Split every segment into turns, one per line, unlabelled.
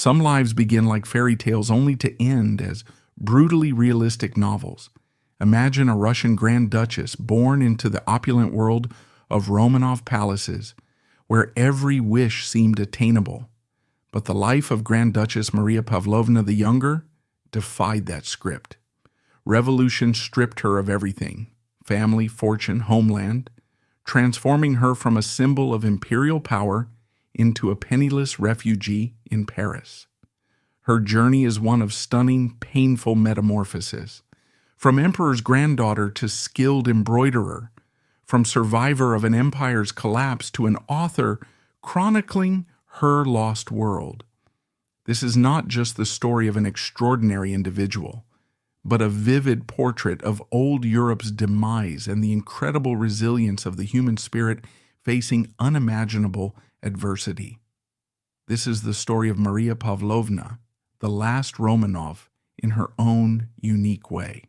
Some lives begin like fairy tales only to end as brutally realistic novels. Imagine a Russian Grand Duchess born into the opulent world of Romanov palaces, where every wish seemed attainable. But the life of Grand Duchess Maria Pavlovna the Younger defied that script. Revolution stripped her of everything: family, fortune, homeland, transforming her from a symbol of imperial power into a penniless refugee in Paris. Her journey is one of stunning, painful metamorphosis. From emperor's granddaughter to skilled embroiderer, from survivor of an empire's collapse to an author chronicling her lost world. This is not just the story of an extraordinary individual, but a vivid portrait of old Europe's demise and the incredible resilience of the human spirit facing unimaginable adversity. This is the story of Maria Pavlovna, the last Romanov, in her own unique way.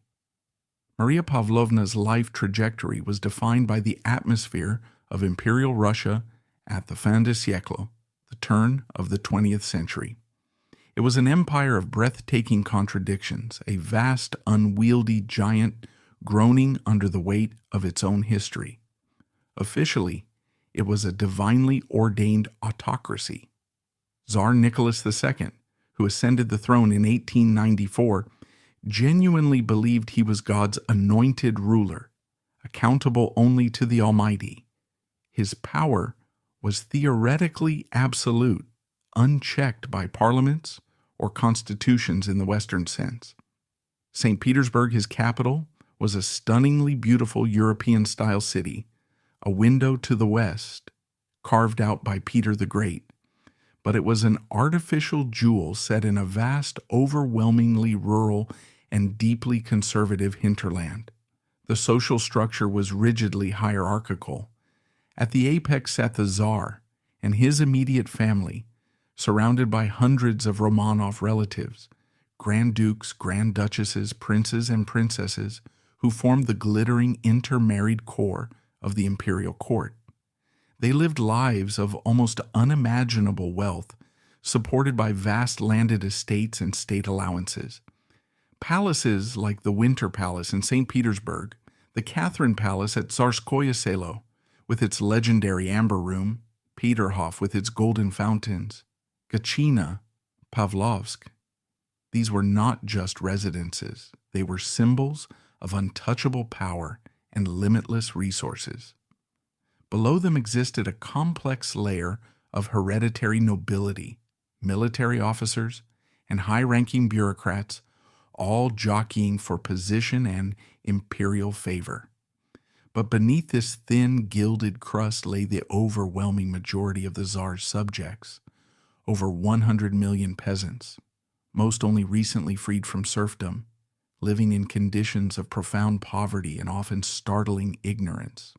Maria Pavlovna's life trajectory was defined by the atmosphere of Imperial Russia at the fin de siècle, the turn of the 20th century. It was an empire of breathtaking contradictions, a vast, unwieldy giant groaning under the weight of its own history. Officially, it was a divinely ordained autocracy. Tsar Nicholas II, who ascended the throne in 1894, genuinely believed he was God's anointed ruler, accountable only to the Almighty. His power was theoretically absolute, unchecked by parliaments or constitutions in the Western sense. St. Petersburg, his capital, was a stunningly beautiful European-style city, a window to the West, carved out by Peter the Great. But it was an artificial jewel set in a vast, overwhelmingly rural and deeply conservative hinterland. The social structure was rigidly hierarchical. At the apex sat the Tsar and his immediate family, surrounded by hundreds of Romanov relatives, Grand Dukes, Grand Duchesses, princes, and princesses, who formed the glittering intermarried core of the imperial court. They lived lives of almost unimaginable wealth, supported by vast landed estates and state allowances. Palaces like the Winter Palace in St. Petersburg, the Catherine Palace at Tsarskoye Selo, with its legendary Amber Room, Peterhof with its golden fountains, Gatchina, Pavlovsk. These were not just residences. They were symbols of untouchable power and limitless resources. Below them existed a complex layer of hereditary nobility, military officers, and high-ranking bureaucrats, all jockeying for position and imperial favor. But beneath this thin, gilded crust lay the overwhelming majority of the Tsar's subjects, over 100 million peasants, most only recently freed from serfdom, living in conditions of profound poverty and often startling ignorance.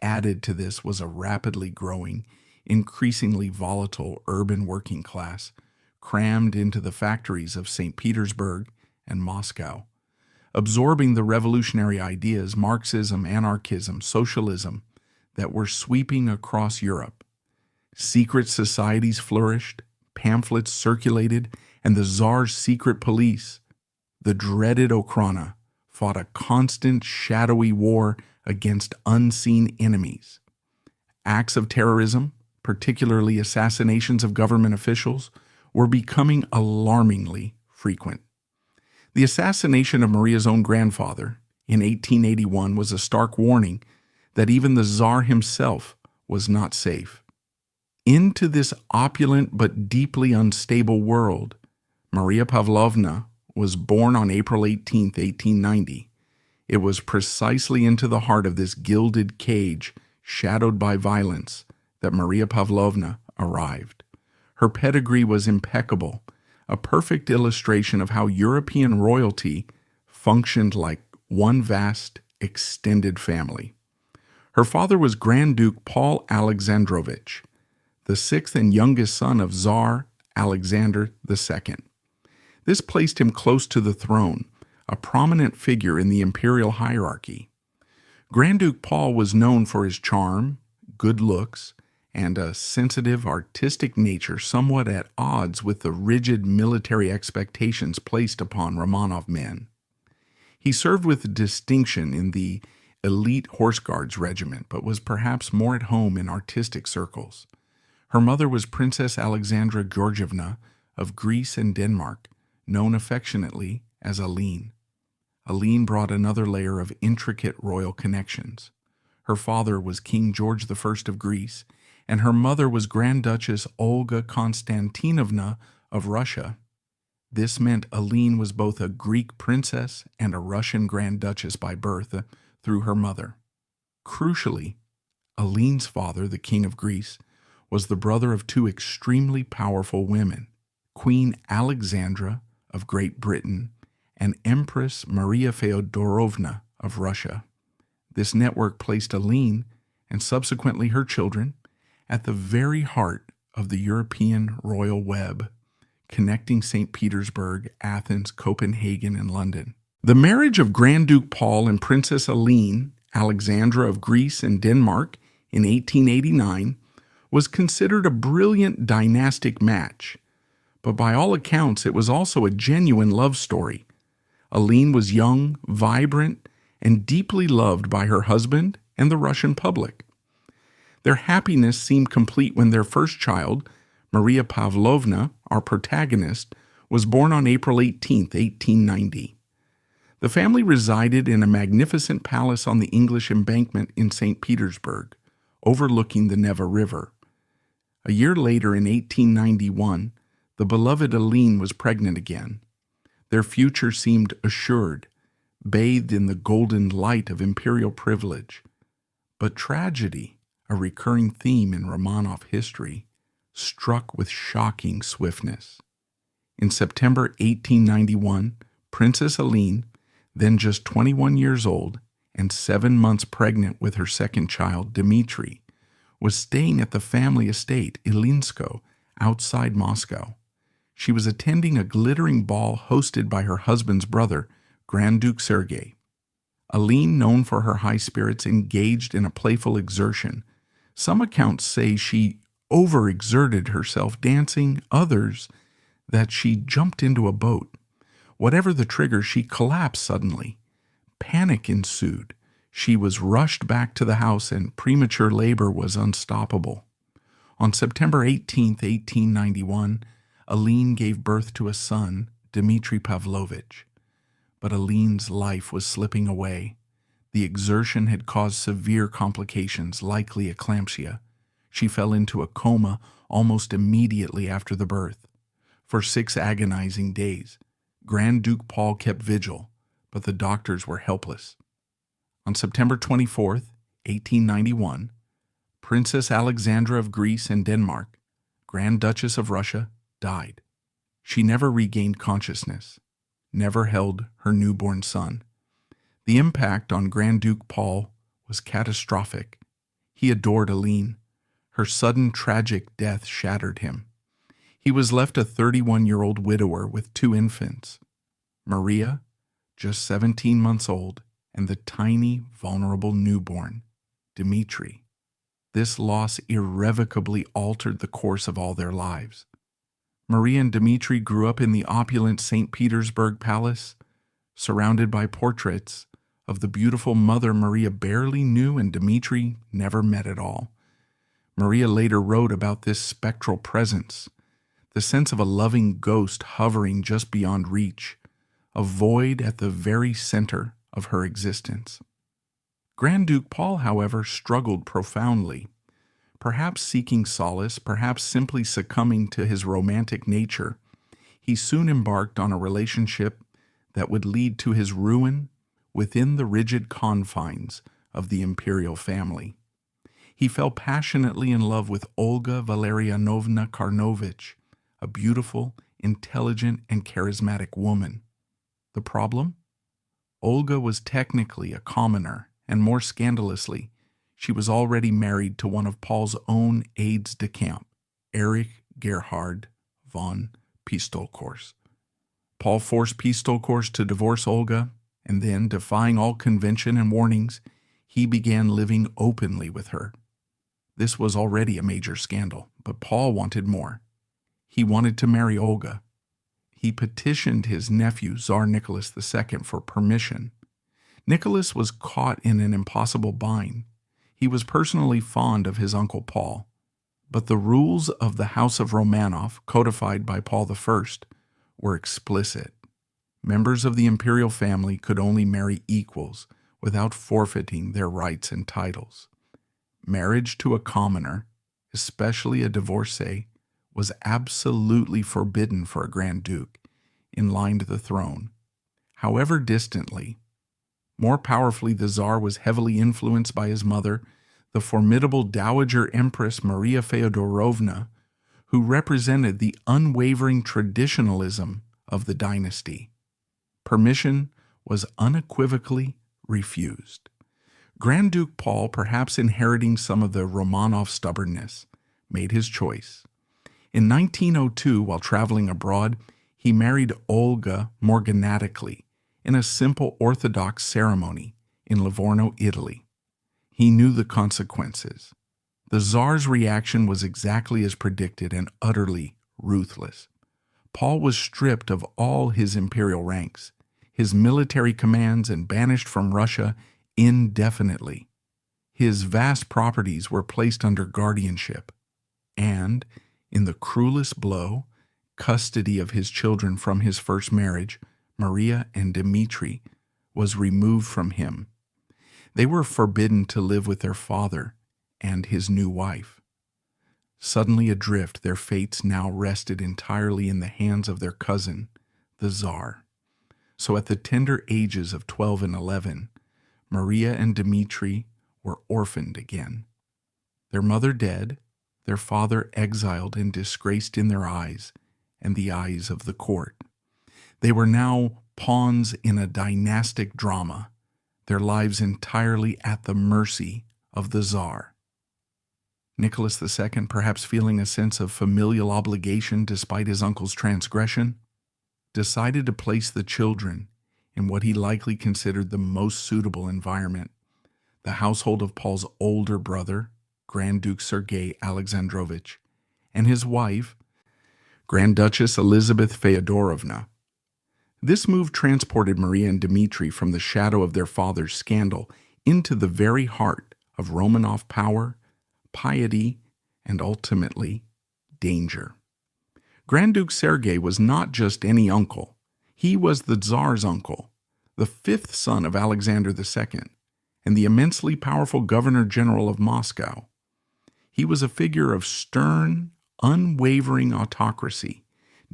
Added to this was a rapidly growing, increasingly volatile urban working class, crammed into the factories of St. Petersburg and Moscow, absorbing the revolutionary ideas, Marxism, anarchism, socialism, that were sweeping across Europe. Secret societies flourished, pamphlets circulated, and the Tsar's secret police, the dreaded Okhrana, fought a constant, shadowy war against unseen enemies. Acts of terrorism, particularly assassinations of government officials, were becoming alarmingly frequent. The assassination of Maria's own grandfather in 1881 was a stark warning that even the Tsar himself was not safe. Into this opulent but deeply unstable world, Maria Pavlovna was born on April 18, 1890. It was precisely into the heart of this gilded cage, shadowed by violence, that Maria Pavlovna arrived. Her pedigree was impeccable, a perfect illustration of how European royalty functioned like one vast, extended family. Her father was Grand Duke Paul Alexandrovich, the sixth and youngest son of Tsar Alexander II. This placed him close to the throne, a prominent figure in the imperial hierarchy. Grand Duke Paul was known for his charm, good looks, and a sensitive, artistic nature somewhat at odds with the rigid military expectations placed upon Romanov men. He served with distinction in the elite Horse Guards regiment, but was perhaps more at home in artistic circles. Her mother was Princess Alexandra Georgievna of Greece and Denmark, known affectionately as Aline. Aline brought another layer of intricate royal connections. Her father was King George I of Greece, and her mother was Grand Duchess Olga Konstantinovna of Russia. This meant Aline was both a Greek princess and a Russian Grand Duchess by birth through her mother. Crucially, Aline's father, the King of Greece, was the brother of two extremely powerful women, Queen Alexandra of Great Britain and Empress Maria Feodorovna of Russia. This network placed Aline, and subsequently her children, at the very heart of the European royal web, connecting St. Petersburg, Athens, Copenhagen, and London. The marriage of Grand Duke Paul and Princess Aline, Alexandra of Greece and Denmark, in 1889 was considered a brilliant dynastic match, but by all accounts it was also a genuine love story. Aline was young, vibrant, and deeply loved by her husband and the Russian public. Their happiness seemed complete when their first child, Maria Pavlovna, our protagonist, was born on April 18, 1890. The family resided in a magnificent palace on the English embankment in St. Petersburg, overlooking the Neva River. A year later, in 1891, the beloved Aline was pregnant again. Their future seemed assured, bathed in the golden light of imperial privilege. But tragedy, a recurring theme in Romanov history, struck with shocking swiftness. In September 1891, Princess Aline, then just 21 years old and 7 months pregnant with her second child, Dmitri, was staying at the family estate, Ilinsko, outside Moscow. She was attending a glittering ball hosted by her husband's brother, Grand Duke Sergei. Aline, known for her high spirits, engaged in a playful exertion. Some accounts say she overexerted herself dancing, others that she jumped into a boat. Whatever the trigger, she collapsed suddenly. Panic ensued. She was rushed back to the house and premature labor was unstoppable. On September 18, 1891, Aline gave birth to a son, Dmitri Pavlovich. But Aline's life was slipping away. The exertion had caused severe complications, likely eclampsia. She fell into a coma almost immediately after the birth. For 6 agonizing days, Grand Duke Paul kept vigil, but the doctors were helpless. On September 24, 1891, Princess Alexandra of Greece and Denmark, Grand Duchess of Russia, died. She never regained consciousness, never held her newborn son. The impact on Grand Duke Paul was catastrophic. He adored Aline. Her sudden tragic death shattered him. He was left a 31-year-old widower with 2 infants, Maria, just 17 months old, and the tiny, vulnerable newborn, Dmitri. This loss irrevocably altered the course of all their lives. Maria and Dmitri grew up in the opulent St. Petersburg Palace, surrounded by portraits of the beautiful mother Maria barely knew and Dmitri never met at all. Maria later wrote about this spectral presence, the sense of a loving ghost hovering just beyond reach, a void at the very center of her existence. Grand Duke Paul, however, struggled profoundly, perhaps seeking solace, perhaps simply succumbing to his romantic nature. He soon embarked on a relationship that would lead to his ruin within the rigid confines of the imperial family. He fell passionately in love with Olga Valerianovna Karnovich, a beautiful, intelligent, and charismatic woman. The problem? Olga was technically a commoner, and more scandalously, she was already married to one of Paul's own aides-de-camp, Erich Gerhard von Pistolkors. Paul forced Pistolkors to divorce Olga, and then, defying all convention and warnings, he began living openly with her. This was already a major scandal, but Paul wanted more. He wanted to marry Olga. He petitioned his nephew, Tsar Nicholas II, for permission. Nicholas was caught in an impossible bind. He was personally fond of his uncle Paul, but the rules of the House of Romanov, codified by Paul I, were explicit. Members of the imperial family could only marry equals without forfeiting their rights and titles. Marriage to a commoner, especially a divorcee, was absolutely forbidden for a Grand Duke in line to the throne, however distantly. More powerfully, the Tsar was heavily influenced by his mother, the formidable Dowager Empress Maria Feodorovna, who represented the unwavering traditionalism of the dynasty. Permission was unequivocally refused. Grand Duke Paul, perhaps inheriting some of the Romanov stubbornness, made his choice. In 1902, while traveling abroad, he married Olga morganatically in a simple Orthodox ceremony in Livorno, Italy. He knew the consequences. The Tsar's reaction was exactly as predicted and utterly ruthless. Paul was stripped of all his imperial ranks, his military commands, and banished from Russia indefinitely. His vast properties were placed under guardianship, and, in the cruelest blow, custody of his children from his first marriage, Maria and Dmitri, was removed from him. They were forbidden to live with their father and his new wife. Suddenly adrift, their fates now rested entirely in the hands of their cousin, the Tsar. So at the tender ages of 12 and 11, Maria and Dmitri were orphaned again. Their mother dead, their father exiled and disgraced in their eyes and the eyes of the court. They were now pawns in a dynastic drama, their lives entirely at the mercy of the Tsar. Nicholas II, perhaps feeling a sense of familial obligation despite his uncle's transgression, decided to place the children in what he likely considered the most suitable environment, the household of Paul's older brother, Grand Duke Sergei Alexandrovich, and his wife, Grand Duchess Elizabeth Feodorovna. This move transported Maria and Dmitri from the shadow of their father's scandal into the very heart of Romanov power, piety, and ultimately, danger. Grand Duke Sergei was not just any uncle. He was the Tsar's uncle, the fifth son of Alexander II, and the immensely powerful Governor-General of Moscow. He was a figure of stern, unwavering autocracy,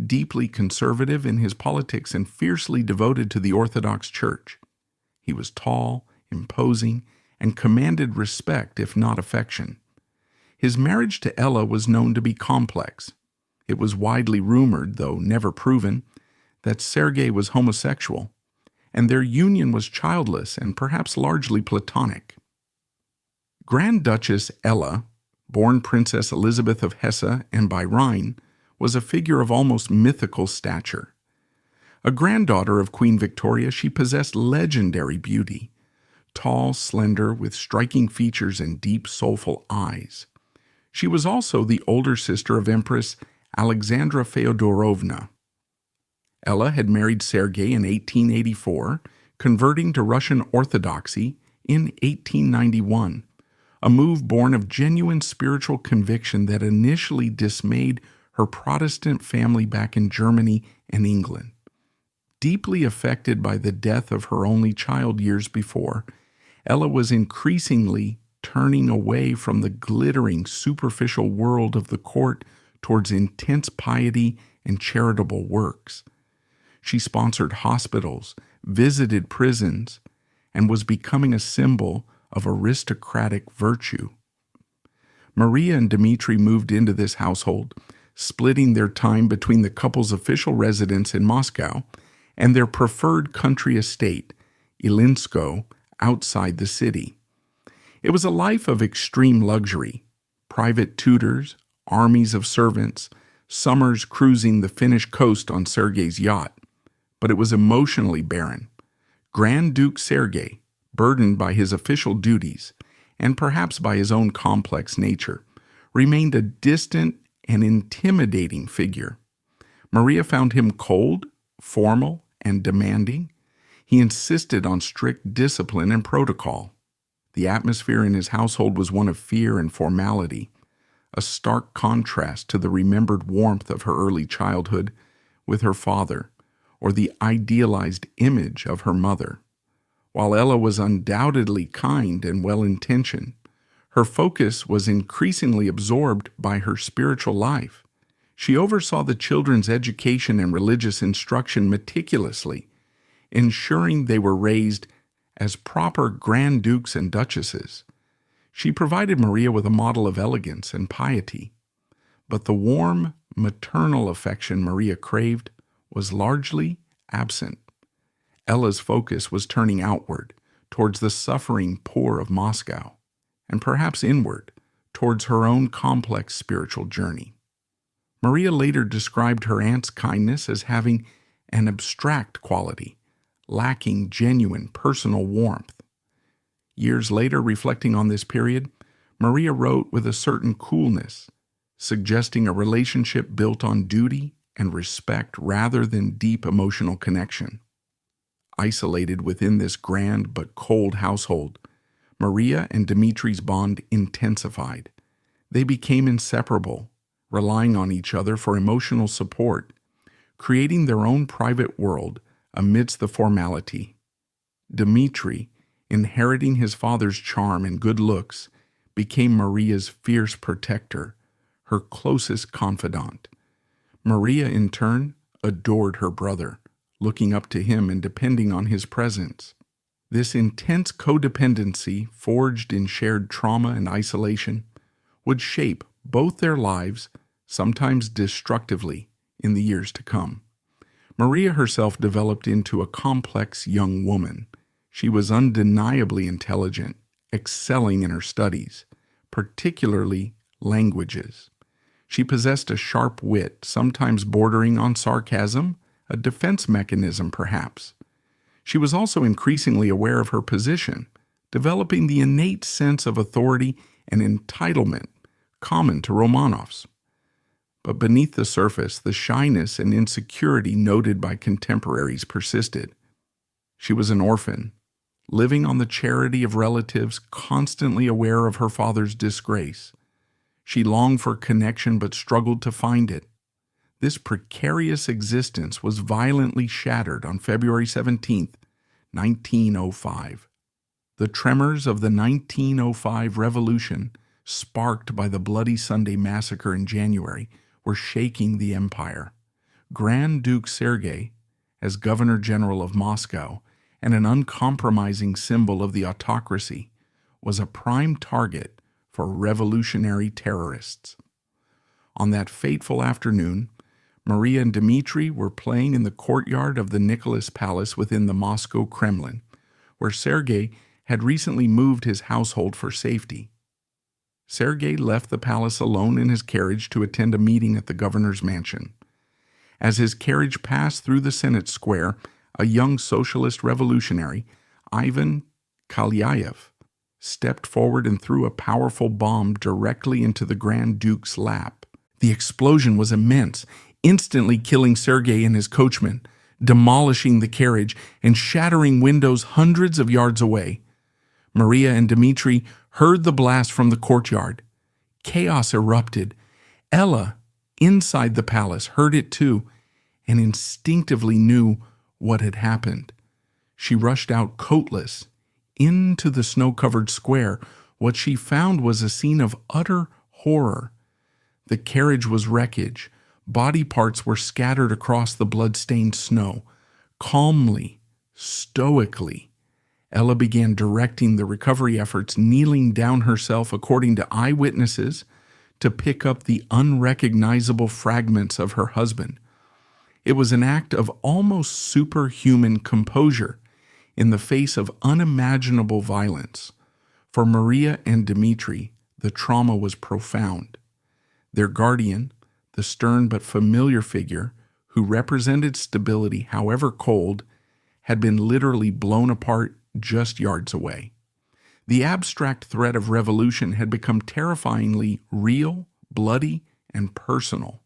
deeply conservative in his politics and fiercely devoted to the Orthodox Church. He was tall, imposing, and commanded respect, if not affection. His marriage to Ella was known to be complex. It was widely rumored, though never proven, that Sergei was homosexual, and their union was childless and perhaps largely platonic. Grand Duchess Ella, born Princess Elizabeth of Hesse and by Rhine, was a figure of almost mythical stature. A granddaughter of Queen Victoria, she possessed legendary beauty, tall, slender, with striking features and deep, soulful eyes. She was also the older sister of Empress Alexandra Feodorovna. Ella had married Sergei in 1884, converting to Russian Orthodoxy in 1891, a move born of genuine spiritual conviction that initially dismayed her Protestant family back in Germany and England. Deeply affected by the death of her only child years before, Ella was increasingly turning away from the glittering, superficial world of the court towards intense piety and charitable works. She sponsored hospitals, visited prisons, and was becoming a symbol of aristocratic virtue. Maria and Dmitri moved into this household, splitting their time between the couple's official residence in Moscow and their preferred country estate, Ilinsko, outside the city. It was a life of extreme luxury, private tutors, armies of servants, summers cruising the Finnish coast on Sergei's yacht. But it was emotionally barren. Grand Duke Sergei, burdened by his official duties, and perhaps by his own complex nature, remained a distant and intimidating figure. Maria found him cold, formal, and demanding. He insisted on strict discipline and protocol. The atmosphere in his household was one of fear and formality, a stark contrast to the remembered warmth of her early childhood with her father, or the idealized image of her mother. While Ella was undoubtedly kind and well-intentioned, her focus was increasingly absorbed by her spiritual life. She oversaw the children's education and religious instruction meticulously, ensuring they were raised as proper Grand Dukes and Duchesses. She provided Maria with a model of elegance and piety, but the warm, maternal affection Maria craved was largely absent. Ella's focus was turning outward, towards the suffering poor of Moscow, and perhaps inward, towards her own complex spiritual journey. Maria later described her aunt's kindness as having an abstract quality, lacking genuine personal warmth. Years later, reflecting on this period, Maria wrote with a certain coolness, suggesting a relationship built on duty and respect rather than deep emotional connection. Isolated within this grand but cold household, Maria and Dmitri's bond intensified. They became inseparable, relying on each other for emotional support, creating their own private world amidst the formality. Dmitri, inheriting his father's charm and good looks, became Maria's fierce protector, her closest confidant. Maria, in turn, adored her brother, looking up to him and depending on his presence. This intense codependency, forged in shared trauma and isolation, would shape both their lives, sometimes destructively, in the years to come. Maria herself developed into a complex young woman. She was undeniably intelligent, excelling in her studies, particularly languages. She possessed a sharp wit, sometimes bordering on sarcasm, a defense mechanism perhaps. She was also increasingly aware of her position, developing the innate sense of authority and entitlement common to Romanovs. But beneath the surface, the shyness and insecurity noted by contemporaries persisted. She was an orphan, living on the charity of relatives, constantly aware of her father's disgrace. She longed for connection but struggled to find it. This precarious existence was violently shattered on February 17, 1905. The tremors of the 1905 revolution, sparked by the Bloody Sunday massacre in January, were shaking the empire. Grand Duke Sergei, as Governor-General of Moscow and an uncompromising symbol of the autocracy, was a prime target for revolutionary terrorists. On that fateful afternoon, Maria and Dmitri were playing in the courtyard of the Nicholas Palace within the Moscow Kremlin, where Sergei had recently moved his household for safety. Sergei left the palace alone in his carriage to attend a meeting at the governor's mansion. As his carriage passed through the Senate Square, a young socialist revolutionary, Ivan Kalyaev, stepped forward and threw a powerful bomb directly into the Grand Duke's lap. The explosion was immense, instantly killing Sergei and his coachman, demolishing the carriage and shattering windows hundreds of yards away. Maria and Dmitri heard the blast from the courtyard. Chaos erupted. Ella, inside the palace, heard it too, and instinctively knew what had happened. She rushed out coatless into the snow-covered square. What she found was a scene of utter horror. The carriage was wreckage. Body parts were scattered across the blood-stained snow. Calmly, stoically, Ella began directing the recovery efforts, kneeling down herself, according to eyewitnesses, to pick up the unrecognizable fragments of her husband. It was an act of almost superhuman composure in the face of unimaginable violence. For Maria and Dmitri, the trauma was profound. Their guardian, the stern but familiar figure who represented stability, however cold, had been literally blown apart just yards away. The abstract threat of revolution had become terrifyingly real, bloody, and personal.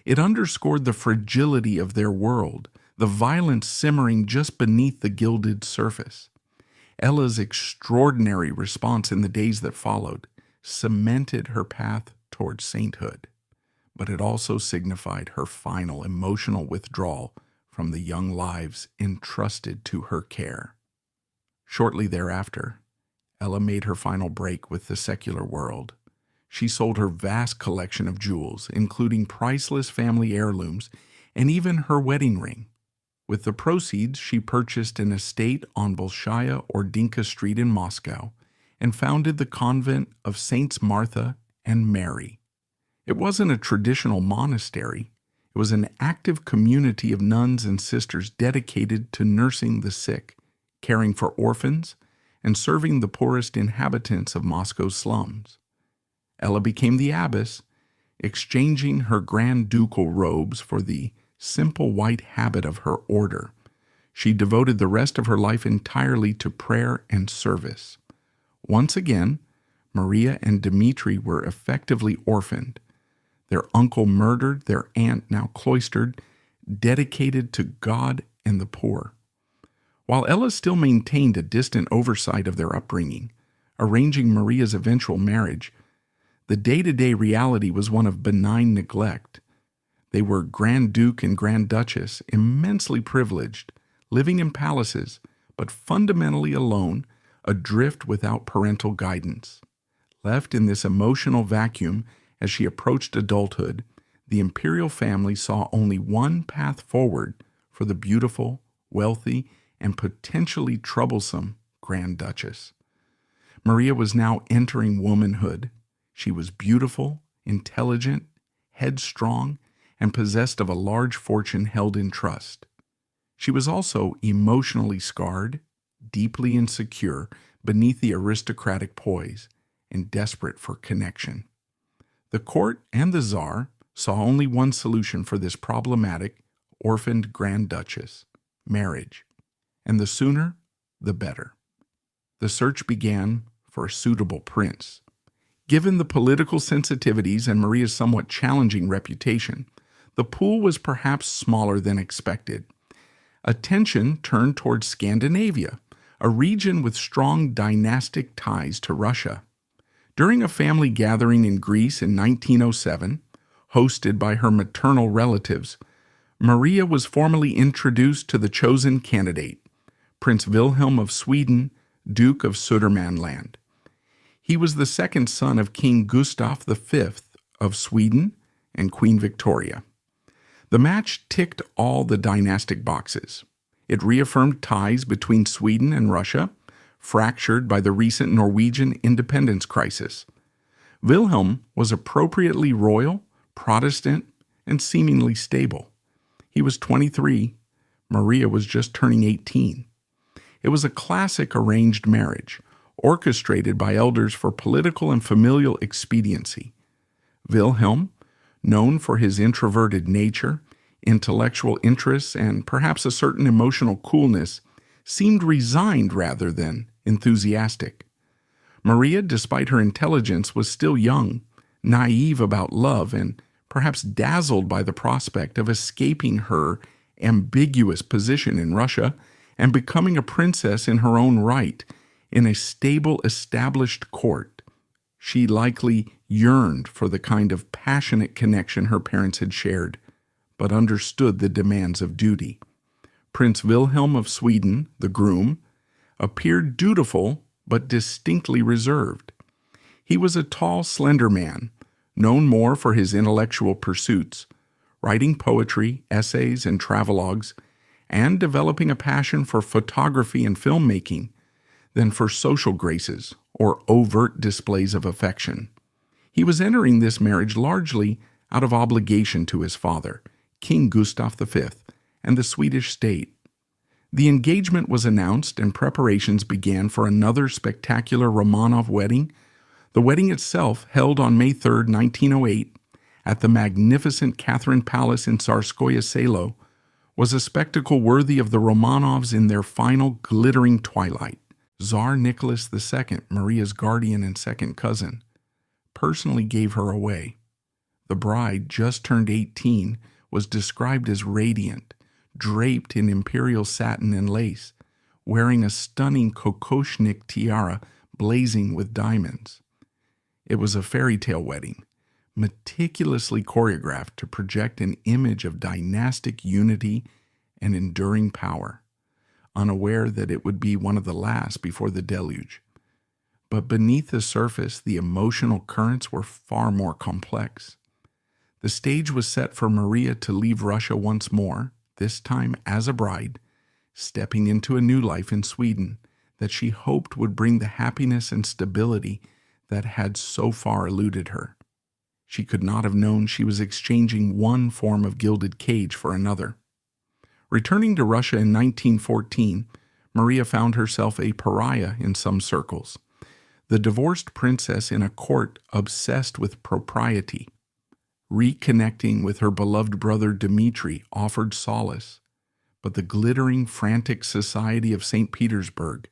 It underscored the fragility of their world, the violence simmering just beneath the gilded surface. Ella's extraordinary response in the days that followed cemented her path toward sainthood, but it also signified her final emotional withdrawal from the young lives entrusted to her care. Shortly thereafter, Ella made her final break with the secular world. She sold her vast collection of jewels, including priceless family heirlooms and even her wedding ring. With the proceeds, she purchased an estate on Bolshaya Ordinka Street in Moscow and founded the convent of Saints Martha and Mary. It wasn't a traditional monastery. It was an active community of nuns and sisters dedicated to nursing the sick, caring for orphans, and serving the poorest inhabitants of Moscow's slums. Ella became the abbess, exchanging her grand ducal robes for the simple white habit of her order. She devoted the rest of her life entirely to prayer and service. Once again, Maria and Dmitri were effectively orphaned, their uncle murdered, their aunt now cloistered, dedicated to God and the poor. While Ella still maintained a distant oversight of their upbringing, arranging Maria's eventual marriage, the day-to-day reality was one of benign neglect. They were Grand Duke and Grand Duchess, immensely privileged, living in palaces, but fundamentally alone, adrift without parental guidance. Left in this emotional vacuum as she approached adulthood, the Imperial family saw only one path forward for the beautiful, wealthy, and potentially troublesome Grand Duchess. Maria was now entering womanhood. She was beautiful, intelligent, headstrong, and possessed of a large fortune held in trust. She was also emotionally scarred, deeply insecure beneath the aristocratic poise, and desperate for connection. The court and the Tsar saw only one solution for this problematic, orphaned Grand Duchess: marriage. And the sooner, the better. The search began for a suitable prince. Given the political sensitivities and Maria's somewhat challenging reputation, the pool was perhaps smaller than expected. Attention turned towards Scandinavia, a region with strong dynastic ties to Russia. During a family gathering in Greece in 1907, hosted by her maternal relatives, Maria was formally introduced to the chosen candidate, Prince Wilhelm of Sweden, Duke of Södermanland. He was the second son of King Gustav V of Sweden and Queen Victoria. The match ticked all the dynastic boxes. It reaffirmed ties between Sweden and Russia, fractured by the recent Norwegian independence crisis. Wilhelm was appropriately royal, Protestant, and seemingly stable. He was 23. Maria was just turning 18. It was a classic arranged marriage, orchestrated by elders for political and familial expediency. Wilhelm, known for his introverted nature, intellectual interests, and perhaps a certain emotional coolness, seemed resigned rather than enthusiastic. Maria, despite her intelligence, was still young, naive about love, and perhaps dazzled by the prospect of escaping her ambiguous position in Russia and becoming a princess in her own right, in a stable, established court. She likely yearned for the kind of passionate connection her parents had shared, but understood the demands of duty. Prince Wilhelm of Sweden, the groom, appeared dutiful but distinctly reserved. He was a tall, slender man, known more for his intellectual pursuits, writing poetry, essays, and travelogues, and developing a passion for photography and filmmaking than for social graces or overt displays of affection. He was entering this marriage largely out of obligation to his father, King Gustav V, and the Swedish state. The engagement was announced and preparations began for another spectacular Romanov wedding. The wedding itself, held on May 3, 1908, at the magnificent Catherine Palace in Tsarskoye Selo, was a spectacle worthy of the Romanovs in their final glittering twilight. Tsar Nicholas II, Maria's guardian and second cousin, personally gave her away. The bride, just turned 18, was described as radiant, draped in imperial satin and lace, wearing a stunning kokoshnik tiara blazing with diamonds. It was a fairy tale wedding, meticulously choreographed to project an image of dynastic unity and enduring power, unaware that it would be one of the last before the deluge. But beneath the surface, the emotional currents were far more complex. The stage was set for Maria to leave Russia once more, this time as a bride, stepping into a new life in Sweden that she hoped would bring the happiness and stability that had so far eluded her. She could not have known she was exchanging one form of gilded cage for another. Returning to Russia in 1914, Maria found herself a pariah in some circles, the divorced princess in a court obsessed with propriety. Reconnecting with her beloved brother Dmitri offered solace, but the glittering, frantic society of St. Petersburg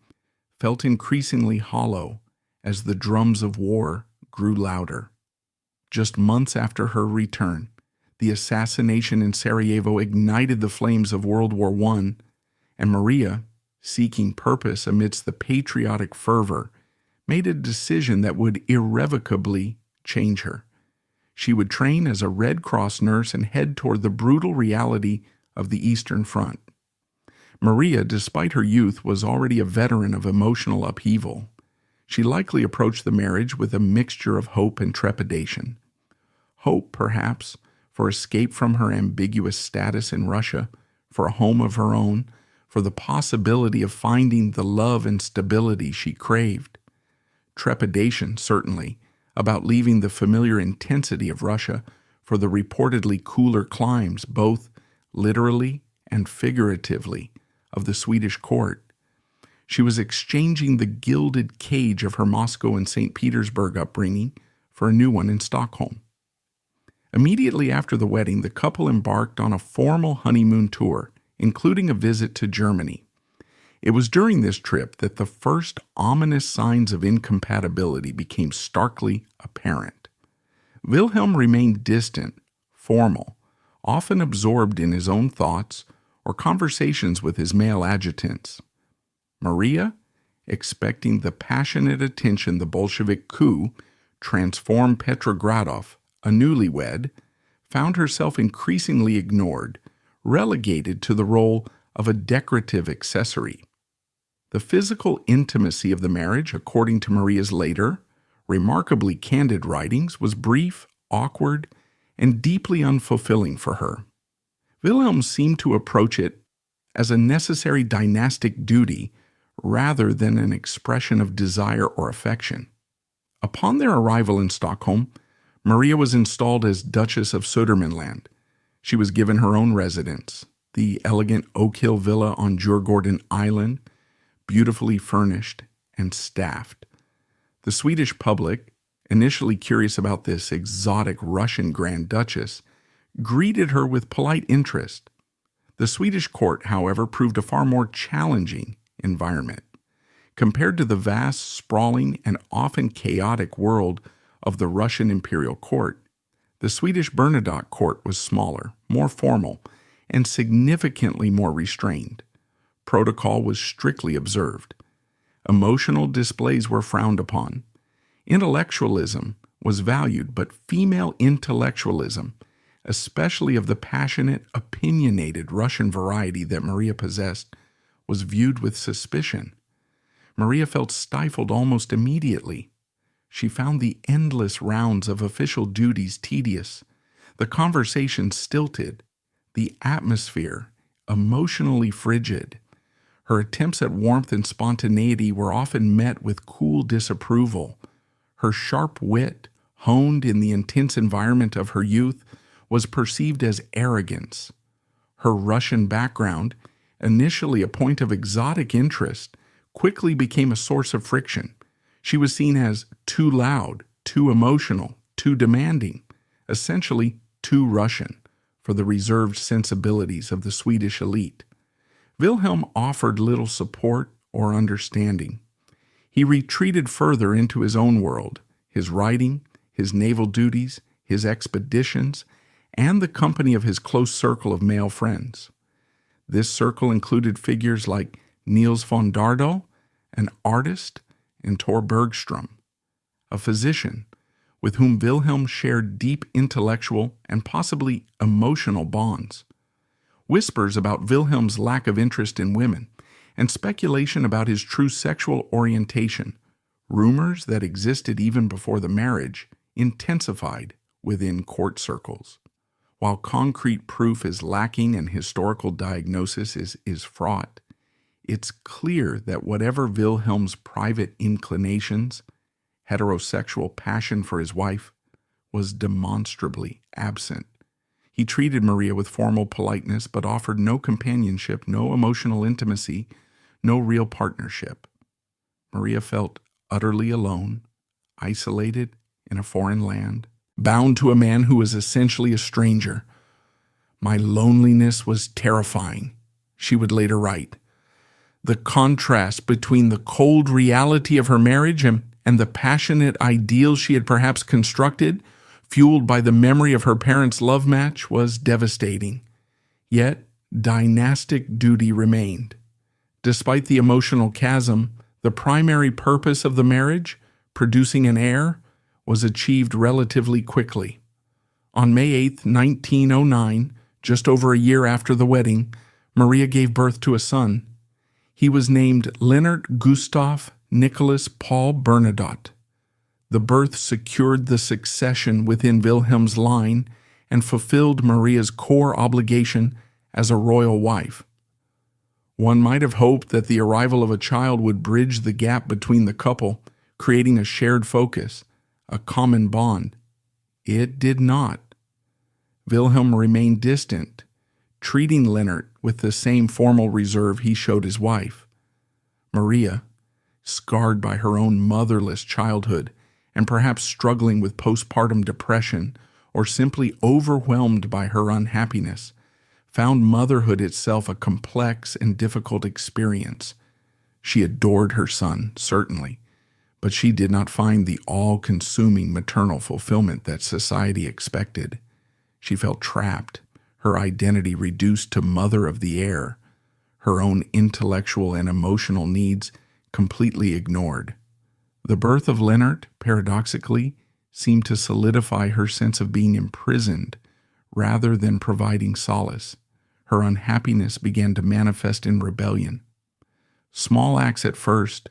felt increasingly hollow as the drums of war grew louder. Just months after her return, the assassination in Sarajevo ignited the flames of World War I, and Maria, seeking purpose amidst the patriotic fervor, made a decision that would irrevocably change her. She would train as a Red Cross nurse and head toward the brutal reality of the Eastern Front. Maria, despite her youth, was already a veteran of emotional upheaval. She likely approached the marriage with a mixture of hope and trepidation. Hope, perhaps, for escape from her ambiguous status in Russia, for a home of her own, for the possibility of finding the love and stability she craved. Trepidation, certainly, about leaving the familiar intensity of Russia for the reportedly cooler climes, both literally and figuratively, of the Swedish court. She was exchanging the gilded cage of her Moscow and St. Petersburg upbringing for a new one in Stockholm. Immediately after the wedding, the couple embarked on a formal honeymoon tour, including a visit to Germany. It was during this trip that the first ominous signs of incompatibility became starkly apparent. Wilhelm remained distant, formal, often absorbed in his own thoughts or conversations with his male adjutants. Maria, expecting the passionate attention the Bolshevik coup transformed Petrogradov, a newlywed, found herself increasingly ignored, relegated to the role of a decorative accessory. The physical intimacy of the marriage, according to Maria's later, remarkably candid writings, was brief, awkward, and deeply unfulfilling for her. Wilhelm seemed to approach it as a necessary dynastic duty rather than an expression of desire or affection. Upon their arrival in Stockholm, Maria was installed as Duchess of Södermanland. She was given her own residence, the elegant Oak Hill villa on Djurgården Island, beautifully furnished and staffed. The Swedish public, initially curious about this exotic Russian Grand Duchess, greeted her with polite interest. The Swedish court, however, proved a far more challenging environment. Compared to the vast, sprawling, and often chaotic world of the Russian Imperial court, the Swedish Bernadotte court was smaller, more formal, and significantly more restrained. Protocol was strictly observed. Emotional displays were frowned upon. Intellectualism was valued, but female intellectualism, especially of the passionate, opinionated Russian variety that Maria possessed, was viewed with suspicion. Maria felt stifled almost immediately. She found the endless rounds of official duties tedious, the conversation stilted, the atmosphere emotionally frigid. Her attempts at warmth and spontaneity were often met with cool disapproval. Her sharp wit, honed in the intense environment of her youth, was perceived as arrogance. Her Russian background, initially a point of exotic interest, quickly became a source of friction. She was seen as too loud, too emotional, too demanding, essentially too Russian for the reserved sensibilities of the Swedish elite. Wilhelm offered little support or understanding. He retreated further into his own world, his writing, his naval duties, his expeditions, and the company of his close circle of male friends. This circle included figures like Niels von Dardal, an artist, and Tor Bergstrom, a physician, with whom Wilhelm shared deep intellectual and possibly emotional bonds. Whispers about Wilhelm's lack of interest in women, and speculation about his true sexual orientation, rumors that existed even before the marriage, intensified within court circles. While concrete proof is lacking and historical diagnosis is fraught, it's clear that whatever Wilhelm's private inclinations, heterosexual passion for his wife, was demonstrably absent. He treated Maria with formal politeness, but offered no companionship, no emotional intimacy, no real partnership. Maria felt utterly alone, isolated in a foreign land, bound to a man who was essentially a stranger. "My loneliness was terrifying," she would later write. The contrast between the cold reality of her marriage and the passionate ideal she had perhaps constructed, fueled by the memory of her parents' love match, was devastating. Yet, dynastic duty remained. Despite the emotional chasm, the primary purpose of the marriage, producing an heir, was achieved relatively quickly. On May 8, 1909, just over a year after the wedding, Maria gave birth to a son. He was named Leonard Gustav Nicholas Paul Bernadotte. The birth secured the succession within Wilhelm's line and fulfilled Maria's core obligation as a royal wife. One might have hoped that the arrival of a child would bridge the gap between the couple, creating a shared focus, a common bond. It did not. Wilhelm remained distant, treating Leonard with the same formal reserve he showed his wife. Maria, scarred by her own motherless childhood and perhaps struggling with postpartum depression or simply overwhelmed by her unhappiness, found motherhood itself a complex and difficult experience. She adored her son, certainly, but she did not find the all-consuming maternal fulfillment that society expected. She felt trapped, her identity reduced to mother of the heir, her own intellectual and emotional needs completely ignored. The birth of Leonard, paradoxically, seemed to solidify her sense of being imprisoned rather than providing solace. Her unhappiness began to manifest in rebellion. Small acts at first,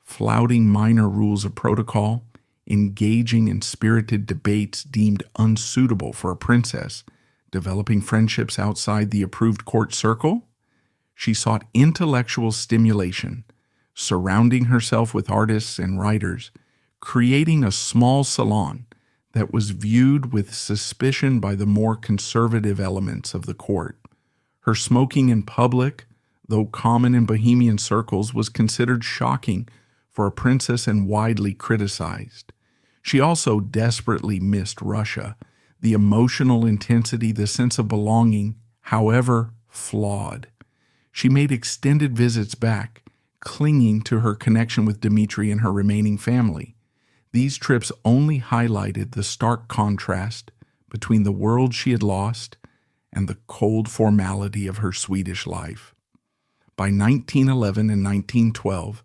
flouting minor rules of protocol, engaging in spirited debates deemed unsuitable for a princess, developing friendships outside the approved court circle. She sought intellectual stimulation, surrounding herself with artists and writers, creating a small salon that was viewed with suspicion by the more conservative elements of the court. Her smoking in public, though common in Bohemian circles, was considered shocking for a princess and widely criticized. She also desperately missed Russia, the emotional intensity, the sense of belonging, however flawed. She made extended visits back, clinging to her connection with Dmitri and her remaining family. These trips only highlighted the stark contrast between the world she had lost and the cold formality of her Swedish life. By 1911 and 1912,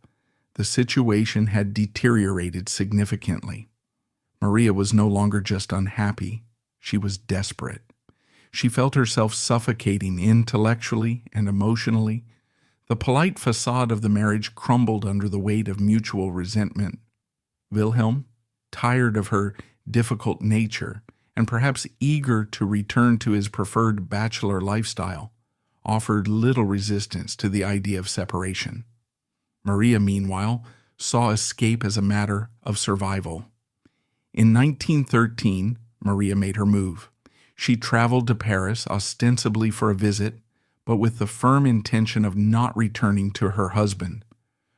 the situation had deteriorated significantly. Maria was no longer just unhappy, she was desperate. She felt herself suffocating intellectually and emotionally. The polite facade of the marriage crumbled under the weight of mutual resentment. Wilhelm, tired of her difficult nature and perhaps eager to return to his preferred bachelor lifestyle, offered little resistance to the idea of separation. Maria, meanwhile, saw escape as a matter of survival. In 1913, Maria made her move. She traveled to Paris ostensibly for a visit, but with the firm intention of not returning to her husband.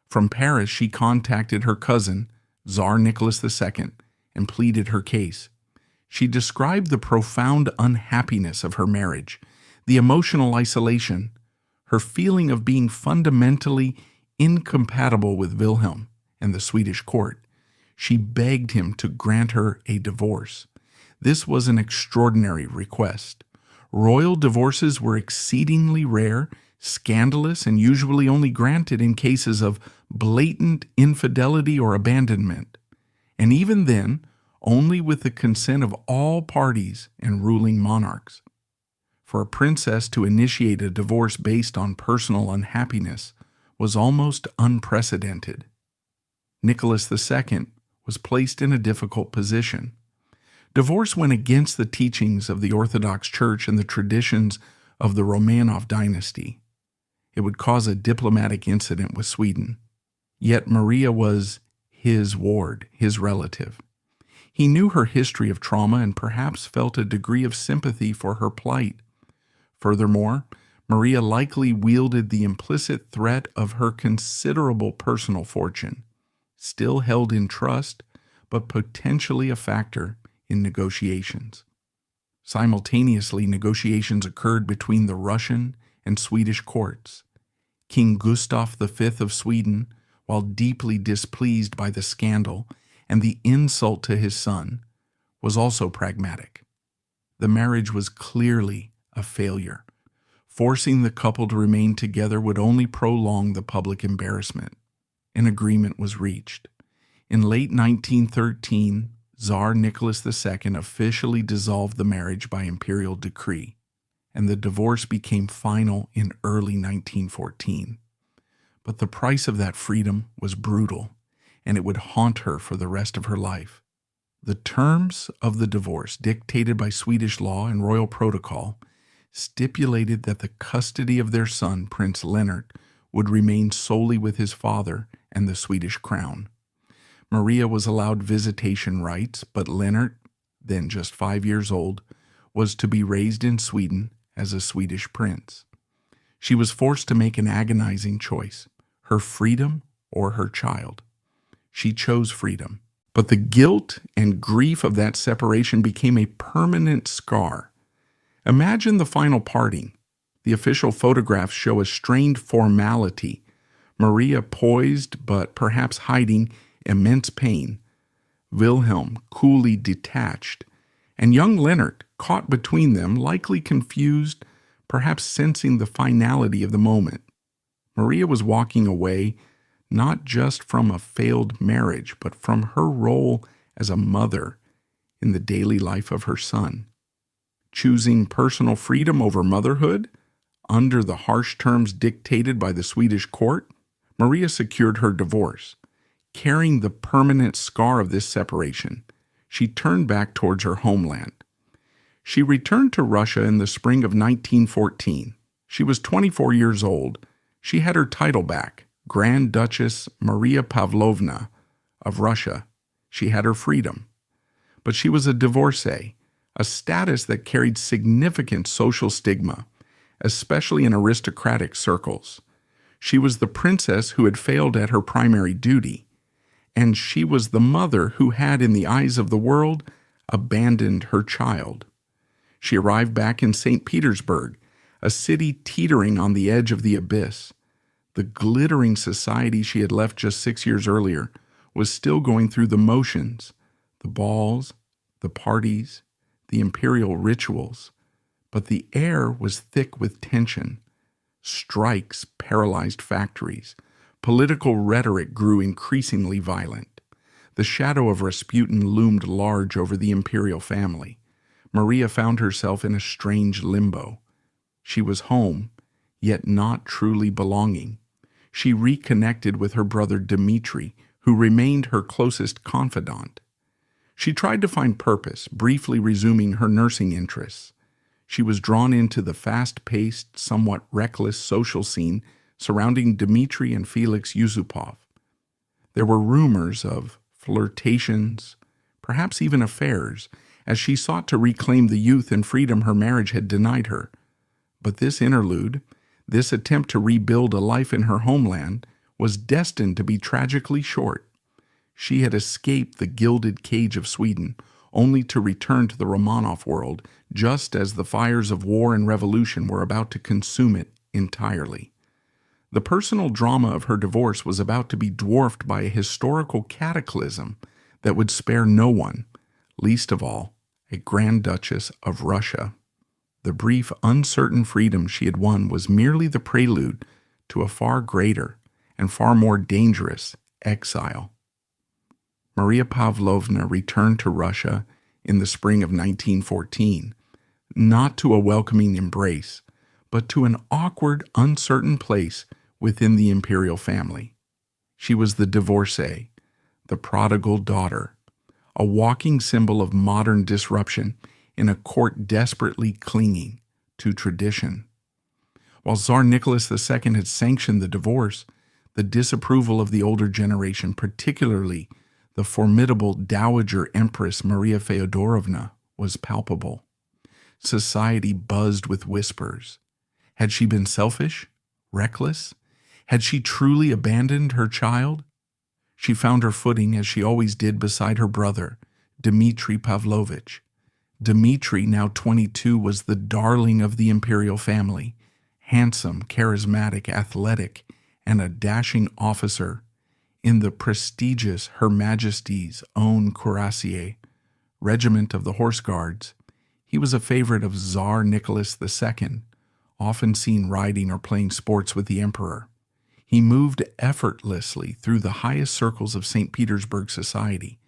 From Paris, she contacted her cousin, Tsar Nicholas II, and pleaded her case. She described the profound unhappiness of her marriage, the emotional isolation, her feeling of being fundamentally incompatible with Wilhelm, and the Swedish court, she begged him to grant her a divorce. This was an extraordinary request. Royal divorces were exceedingly rare, scandalous, and usually only granted in cases of blatant infidelity or abandonment, and even then, only with the consent of all parties and ruling monarchs. For a princess to initiate a divorce based on personal unhappiness was almost unprecedented. Nicholas II was placed in a difficult position. Divorce went against the teachings of the Orthodox Church and the traditions of the Romanov dynasty. It would cause a diplomatic incident with Sweden. Yet Maria was his ward, his relative. He knew her history of trauma and perhaps felt a degree of sympathy for her plight. Furthermore, Maria likely wielded the implicit threat of her considerable personal fortune, still held in trust, but potentially a factor in negotiations. Simultaneously, negotiations occurred between the Russian and Swedish courts. King Gustav V of Sweden, while deeply displeased by the scandal and the insult to his son, was also pragmatic. The marriage was clearly a failure. Forcing the couple to remain together would only prolong the public embarrassment. An agreement was reached. In late 1913, Tsar Nicholas II officially dissolved the marriage by imperial decree, and the divorce became final in early 1914. But the price of that freedom was brutal, and it would haunt her for the rest of her life. The terms of the divorce, dictated by Swedish law and royal protocol, stipulated that the custody of their son, Prince Leonard, would remain solely with his father and the Swedish crown. Maria was allowed visitation rights, but Leonard, then just 5 years old, was to be raised in Sweden as a Swedish prince. She was forced to make an agonizing choice: her freedom or her child. She chose freedom, but the guilt and grief of that separation became a permanent scar. Imagine the final parting. The official photographs show a strained formality, Maria poised but perhaps hiding immense pain, Wilhelm coolly detached, and young Leonard caught between them, likely confused, perhaps sensing the finality of the moment. Maria was walking away not just from a failed marriage, but from her role as a mother in the daily life of her son. Choosing personal freedom over motherhood, under the harsh terms dictated by the Swedish court, Maria secured her divorce. Carrying the permanent scar of this separation, she turned back towards her homeland. She returned to Russia in the spring of 1914. She was 24 years old. She had her title back, Grand Duchess Maria Pavlovna of Russia. She had her freedom. But she was a divorcee, a status that carried significant social stigma, especially in aristocratic circles. She was the princess who had failed at her primary duty, and she was the mother who had, in the eyes of the world, abandoned her child. She arrived back in St. Petersburg, a city teetering on the edge of the abyss. The glittering society she had left just 6 years earlier was still going through the motions, the balls, the parties, the imperial rituals, but the air was thick with tension. Strikes paralyzed factories. Political rhetoric grew increasingly violent. The shadow of Rasputin loomed large over the imperial family. Maria found herself in a strange limbo. She was home, yet not truly belonging. She reconnected with her brother Dmitri, who remained her closest confidant. She tried to find purpose, briefly resuming her nursing interests. She was drawn into the fast-paced, somewhat reckless social scene surrounding Dmitri and Felix Yusupov. There were rumors of flirtations, perhaps even affairs, as she sought to reclaim the youth and freedom her marriage had denied her. But this interlude, this attempt to rebuild a life in her homeland, was destined to be tragically short. She had escaped the gilded cage of Sweden, only to return to the Romanov world just as the fires of war and revolution were about to consume it entirely. The personal drama of her divorce was about to be dwarfed by a historical cataclysm that would spare no one, least of all, a Grand Duchess of Russia. The brief, uncertain freedom she had won was merely the prelude to a far greater and far more dangerous exile. Maria Pavlovna returned to Russia in the spring of 1914, not to a welcoming embrace, but to an awkward, uncertain place within the imperial family. She was the divorcee, the prodigal daughter, a walking symbol of modern disruption in a court desperately clinging to tradition. While Tsar Nicholas II had sanctioned the divorce, the disapproval of the older generation, particularly the formidable Dowager Empress Maria Feodorovna, was palpable. Society buzzed with whispers. Had she been selfish? Reckless? Had she truly abandoned her child? She found her footing, as she always did, beside her brother, Dmitri Pavlovich. Dmitri, now 22, was the darling of the imperial family, handsome, charismatic, athletic, and a dashing officer in the prestigious Her Majesty's own cuirassier regiment of the Horse Guards. He was a favorite of Tsar Nicholas II, often seen riding or playing sports with the emperor. He moved effortlessly through the highest circles of St. Petersburg society,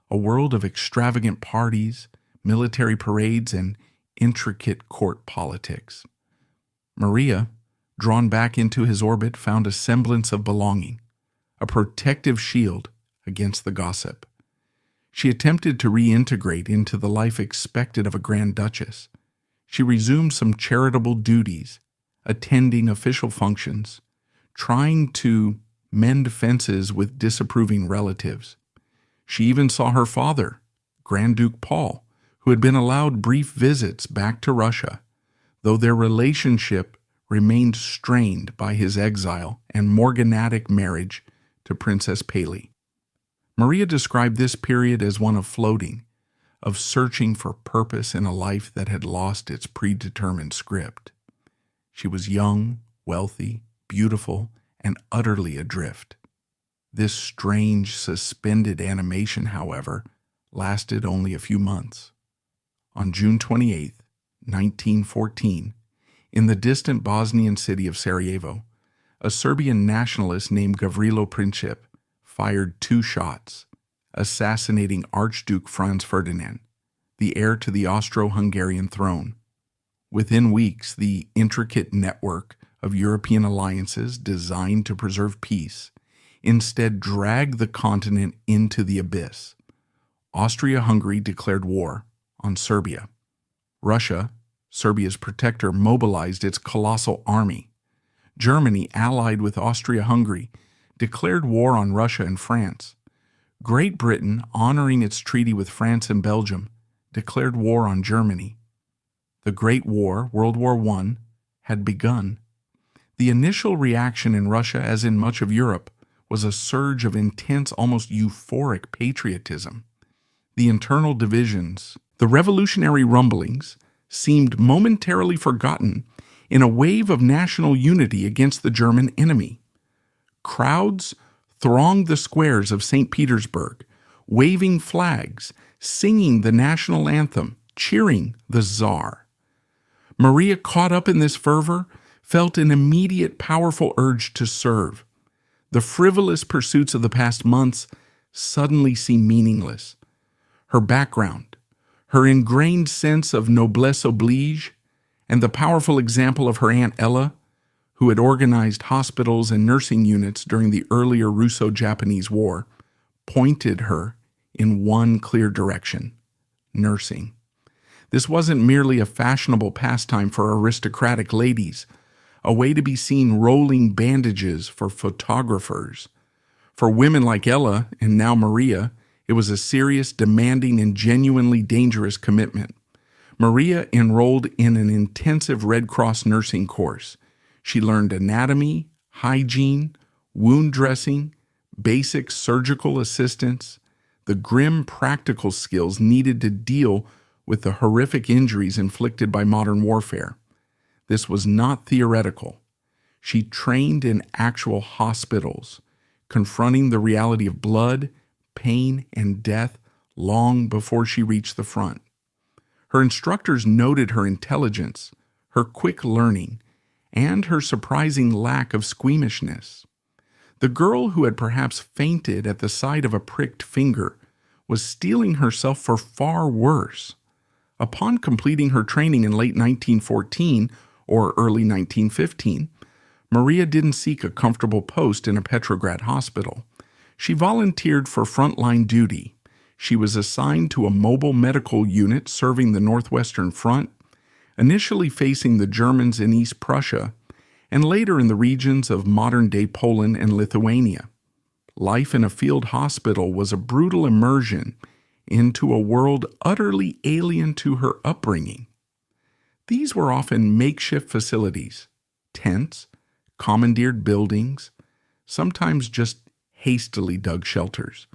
a world of extravagant parties, military parades, and intricate court politics. Maria, drawn back into his orbit, found a semblance of belonging, a protective shield against the gossip. She attempted to reintegrate into the life expected of a Grand Duchess. She resumed some charitable duties, attending official functions, trying to mend fences with disapproving relatives. She even saw her father, Grand Duke Paul, who had been allowed brief visits back to Russia, though their relationship remained strained by his exile and morganatic marriage to Princess Paley. Maria described this period as one of floating, of searching for purpose in a life that had lost its predetermined script. She was young, wealthy, beautiful, and utterly adrift. This strange, suspended animation, however, lasted only a few months. On June 28, 1914, in the distant Bosnian city of Sarajevo, a Serbian nationalist named Gavrilo Princip fired 2 shots, assassinating Archduke Franz Ferdinand, the heir to the Austro-Hungarian throne. Within weeks, the intricate network of European alliances designed to preserve peace instead dragged the continent into the abyss. Austria-Hungary declared war on Serbia. Russia, Serbia's protector, mobilized its colossal army. Germany, allied with Austria-Hungary, declared war on Russia and France. Great Britain, honoring its treaty with France and Belgium, declared war on Germany. The Great War, World War I, had begun. The initial reaction in Russia, as in much of Europe, was a surge of intense, almost euphoric patriotism. The internal divisions, the revolutionary rumblings, seemed momentarily forgotten in a wave of national unity against the German enemy. Crowds thronged the squares of St. Petersburg, waving flags, singing the national anthem, cheering the Tsar. Maria, caught up in this fervor, felt an immediate, powerful urge to serve. The frivolous pursuits of the past months suddenly seemed meaningless. Her background, her ingrained sense of noblesse oblige, and the powerful example of her Aunt Ella, who had organized hospitals and nursing units during the earlier Russo-Japanese War, pointed her in one clear direction: nursing. This wasn't merely a fashionable pastime for aristocratic ladies, a way to be seen rolling bandages for photographers. For women like Ella, and now Maria, it was a serious, demanding, and genuinely dangerous commitment. Maria enrolled in an intensive Red Cross nursing course. She learned anatomy, hygiene, wound dressing, basic surgical assistance, the grim practical skills needed to deal with the horrific injuries inflicted by modern warfare. This was not theoretical. She trained in actual hospitals, confronting the reality of blood, pain, and death long before she reached the front. Her instructors noted her intelligence, her quick learning, and her surprising lack of squeamishness. The girl who had perhaps fainted at the sight of a pricked finger was steeling herself for far worse. Upon completing her training in late 1914 or early 1915, Maria didn't seek a comfortable post in a Petrograd hospital. She volunteered for frontline duty. She was assigned to a mobile medical unit serving the Northwestern Front, initially facing the Germans in East Prussia, and later in the regions of modern-day Poland and Lithuania. Life in a field hospital was a brutal immersion into a world utterly alien to her upbringing. These were often makeshift facilities, tents, commandeered buildings, sometimes just hastily dug shelters,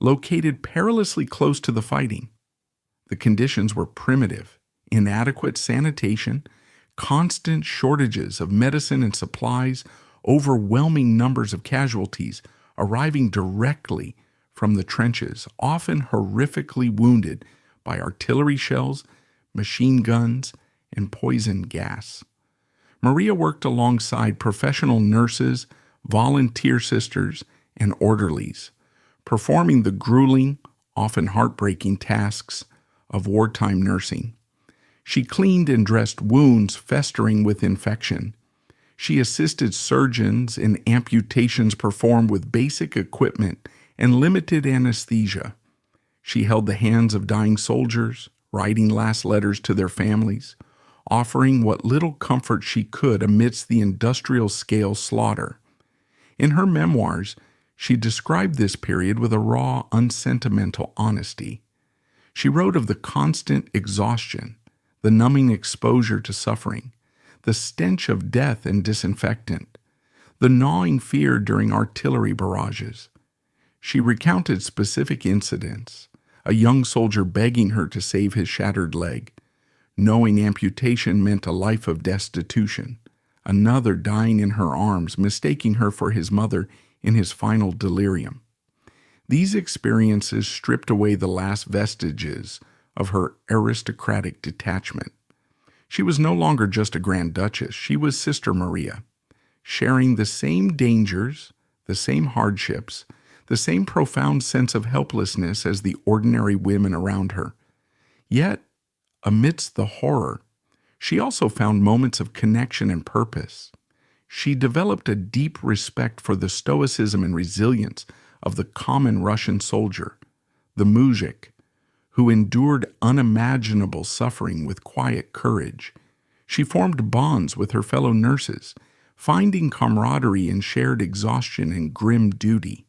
located perilously close to the fighting. The conditions were primitive, inadequate sanitation, constant shortages of medicine and supplies, overwhelming numbers of casualties arriving directly from the trenches, often horrifically wounded by artillery shells, machine guns, and poison gas. Maria worked alongside professional nurses, volunteer sisters, and orderlies, performing the grueling, often heartbreaking tasks of wartime nursing. She cleaned and dressed wounds festering with infection. She assisted surgeons in amputations performed with basic equipment and limited anesthesia. She held the hands of dying soldiers, writing last letters to their families, offering what little comfort she could amidst the industrial-scale slaughter. In her memoirs, she described this period with a raw, unsentimental honesty. She wrote of the constant exhaustion, the numbing exposure to suffering, the stench of death and disinfectant, the gnawing fear during artillery barrages. She recounted specific incidents, a young soldier begging her to save his shattered leg, knowing amputation meant a life of destitution, another dying in her arms, mistaking her for his mother in his final delirium. These experiences stripped away the last vestiges of her aristocratic detachment. She was no longer just a Grand Duchess, she was Sister Maria, sharing the same dangers, the same hardships, the same profound sense of helplessness as the ordinary women around her. Yet, amidst the horror, she also found moments of connection and purpose. She developed a deep respect for the stoicism and resilience of the common Russian soldier, the muzhik, who endured unimaginable suffering with quiet courage. She formed bonds with her fellow nurses, finding camaraderie in shared exhaustion and grim duty.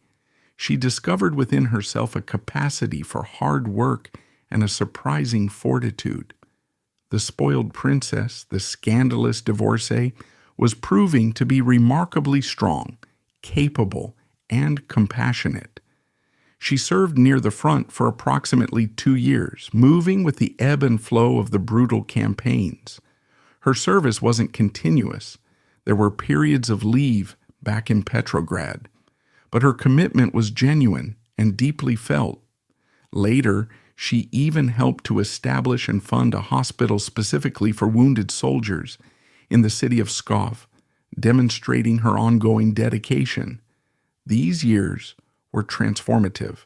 She discovered within herself a capacity for hard work and a surprising fortitude. The spoiled princess, the scandalous divorcee, was proving to be remarkably strong, capable, and compassionate. She served near the front for approximately 2 years, moving with the ebb and flow of the brutal campaigns. Her service wasn't continuous. There were periods of leave back in Petrograd, but her commitment was genuine and deeply felt. Later, she even helped to establish and fund a hospital specifically for wounded soldiers in the city of Pskov, demonstrating her ongoing dedication. These years were transformative.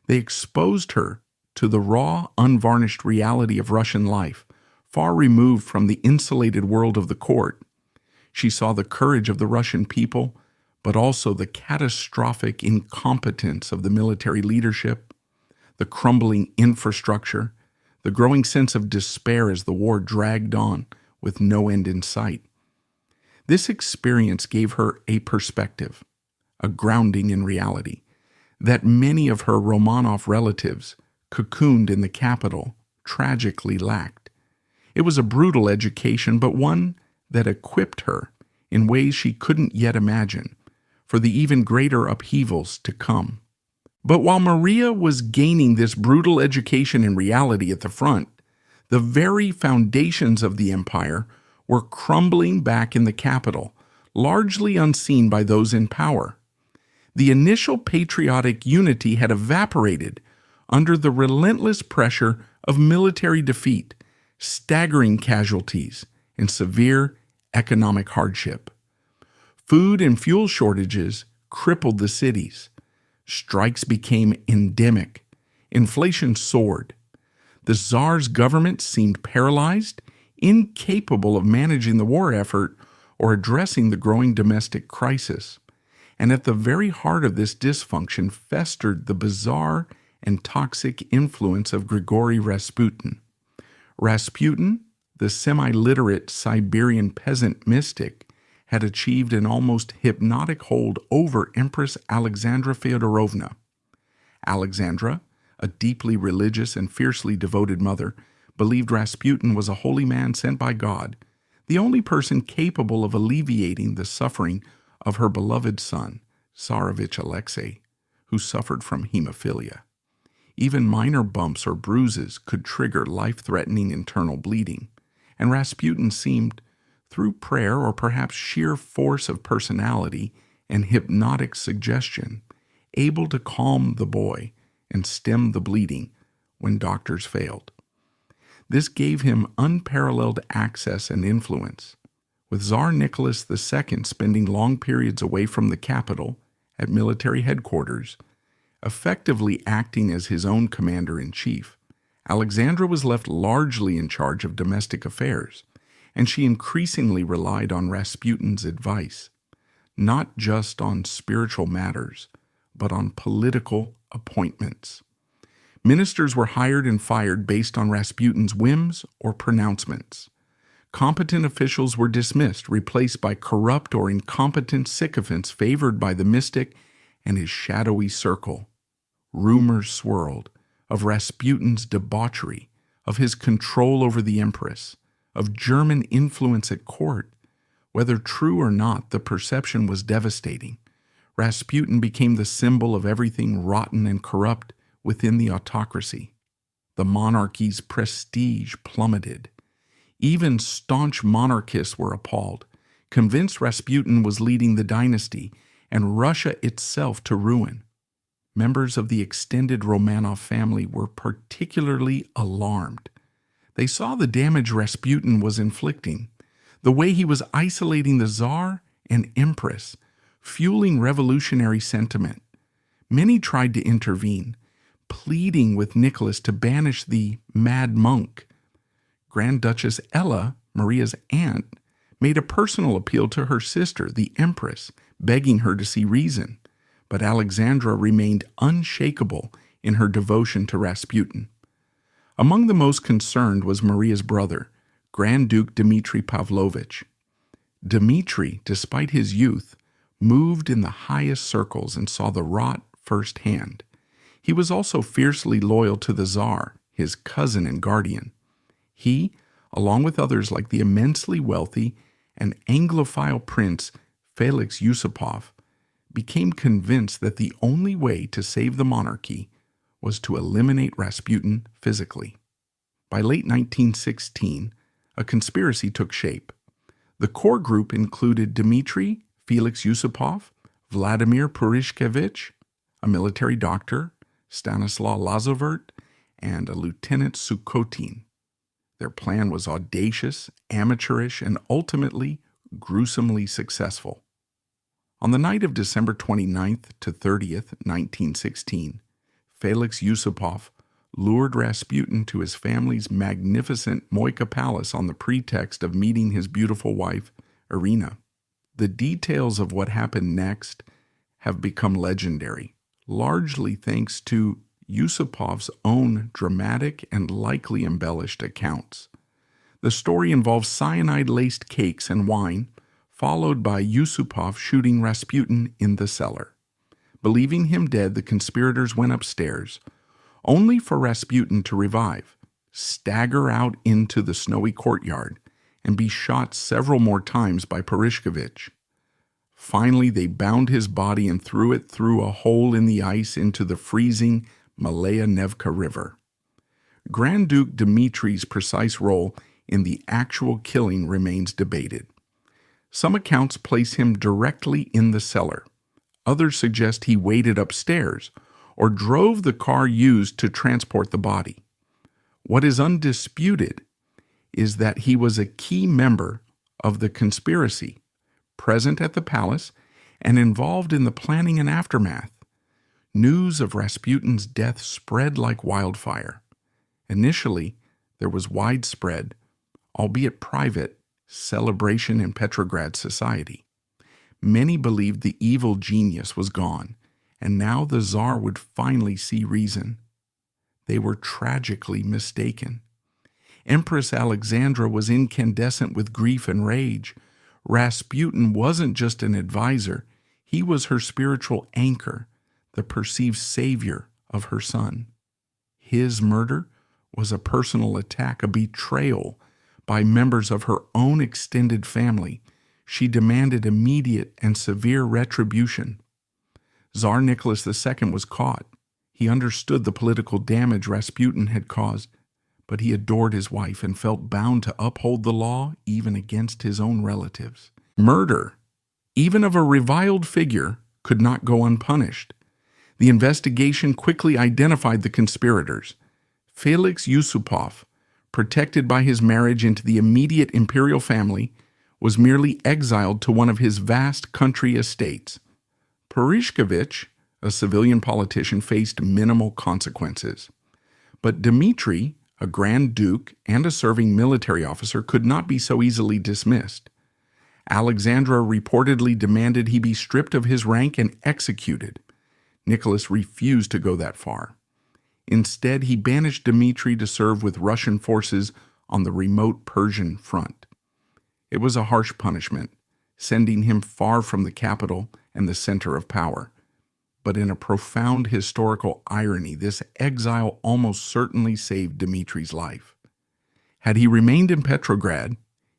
They exposed her to the raw, unvarnished reality of Russian life, far removed from the insulated world of the court. She saw the courage of the Russian people, but also the catastrophic incompetence of the military leadership, the crumbling infrastructure, the growing sense of despair as the war dragged on with no end in sight. This experience gave her a perspective, a grounding in reality, that many of her Romanov relatives, cocooned in the capital, tragically lacked. It was a brutal education, but one that equipped her in ways she couldn't yet imagine for the even greater upheavals to come. But while Maria was gaining this brutal education in reality at the front, the very foundations of the empire were crumbling back in the capital, largely unseen by those in power. The initial patriotic unity had evaporated under the relentless pressure of military defeat, staggering casualties, and severe economic hardship. Food and fuel shortages crippled the cities. Strikes became endemic. Inflation soared. The Tsar's government seemed paralyzed, incapable of managing the war effort or addressing the growing domestic crisis. And at the very heart of this dysfunction festered the bizarre and toxic influence of Grigory Rasputin. Rasputin, the semi-literate Siberian peasant mystic, had achieved an almost hypnotic hold over Empress Alexandra Feodorovna. Alexandra, a deeply religious and fiercely devoted mother, believed Rasputin was a holy man sent by God, the only person capable of alleviating the suffering of her beloved son, Tsarevich Alexei, who suffered from hemophilia. Even minor bumps or bruises could trigger life-threatening internal bleeding, and Rasputin seemed, through prayer or perhaps sheer force of personality and hypnotic suggestion, able to calm the boy and stem the bleeding when doctors failed. This gave him unparalleled access and influence, with Tsar Nicholas II spending long periods away from the capital at military headquarters, effectively acting as his own commander-in-chief. Alexandra was left largely in charge of domestic affairs, and she increasingly relied on Rasputin's advice, not just on spiritual matters, but on political appointments. Ministers were hired and fired based on Rasputin's whims or pronouncements. Competent officials were dismissed, replaced by corrupt or incompetent sycophants favored by the mystic and his shadowy circle. Rumors swirled of Rasputin's debauchery, of his control over the empress, of German influence at court. Whether true or not, the perception was devastating. Rasputin became the symbol of everything rotten and corrupt within the autocracy. The monarchy's prestige plummeted. Even staunch monarchists were appalled, convinced Rasputin was leading the dynasty and Russia itself to ruin. Members of the extended Romanov family were particularly alarmed. They saw the damage Rasputin was inflicting, the way he was isolating the Tsar and Empress, fueling revolutionary sentiment. Many tried to intervene, pleading with Nicholas to banish the mad monk. Grand Duchess Ella, Maria's aunt, made a personal appeal to her sister, the Empress, begging her to see reason. But Alexandra remained unshakable in her devotion to Rasputin. Among the most concerned was Maria's brother, Grand Duke Dmitry Pavlovich. Dmitry, despite his youth, moved in the highest circles and saw the rot firsthand. He was also fiercely loyal to the Tsar, his cousin and guardian. He, along with others like the immensely wealthy and Anglophile prince Felix Yusupov, became convinced that the only way to save the monarchy was to eliminate Rasputin physically. By late 1916, a conspiracy took shape. The core group included Dmitry, Felix Yusupov, Vladimir Purishkevich, a military doctor, Stanislaw Lazovert, and a Lieutenant Sukhotin. Their plan was audacious, amateurish, and ultimately gruesomely successful. On the night of December 29th to 30th, 1916, Felix Yusupov lured Rasputin to his family's magnificent Moika palace on the pretext of meeting his beautiful wife, Irina. The details of what happened next have become legendary, largely thanks to Yusupov's own dramatic and likely embellished accounts. The story involves cyanide-laced cakes and wine, followed by Yusupov shooting Rasputin in the cellar. Believing him dead, the conspirators went upstairs, only for Rasputin to revive, stagger out into the snowy courtyard, and be shot several more times by Purishkevich. Finally, they bound his body and threw it through a hole in the ice into the freezing Malaya Nevka River. Grand Duke Dmitry's precise role in the actual killing remains debated. Some accounts place him directly in the cellar. Others suggest he waited upstairs or drove the car used to transport the body. What is undisputed is that he was a key member of the conspiracy, present at the palace and involved in the planning and aftermath. News of Rasputin's death spread like wildfire. Initially, there was widespread, albeit private, celebration in Petrograd society. Many believed the evil genius was gone, and now the Tsar would finally see reason. They were tragically mistaken. Empress Alexandra was incandescent with grief and rage. Rasputin wasn't just an advisor, he was her spiritual anchor, the perceived savior of her son. His murder was a personal attack, a betrayal by members of her own extended family. She demanded immediate and severe retribution. Tsar Nicholas II was caught. He understood the political damage Rasputin had caused, but he adored his wife and felt bound to uphold the law even against his own relatives. Murder, even of a reviled figure, could not go unpunished. The investigation quickly identified the conspirators. Felix Yusupov, protected by his marriage into the immediate imperial family, was merely exiled to one of his vast country estates. Purishkevich, a civilian politician, faced minimal consequences. But Dmitri, a Grand Duke and a serving military officer, could not be so easily dismissed. Alexandra reportedly demanded he be stripped of his rank and executed. Nicholas refused to go that far. Instead, he banished Dmitri to serve with Russian forces on the remote Persian front. It was a harsh punishment, sending him far from the capital and the center of power. But in a profound historical irony, this exile almost certainly saved Dmitri's life. Had he remained in Petrograd,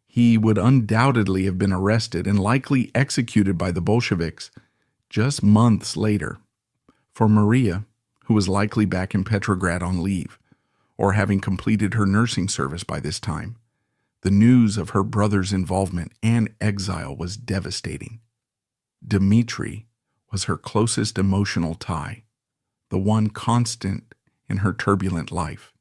he would undoubtedly have been arrested and likely executed by the Bolsheviks just months later. For Maria, who was likely back in Petrograd on leave, or having completed her nursing service by this time, the news of her brother's involvement and exile was devastating. Dmitri was her closest emotional tie, the one constant in her turbulent life.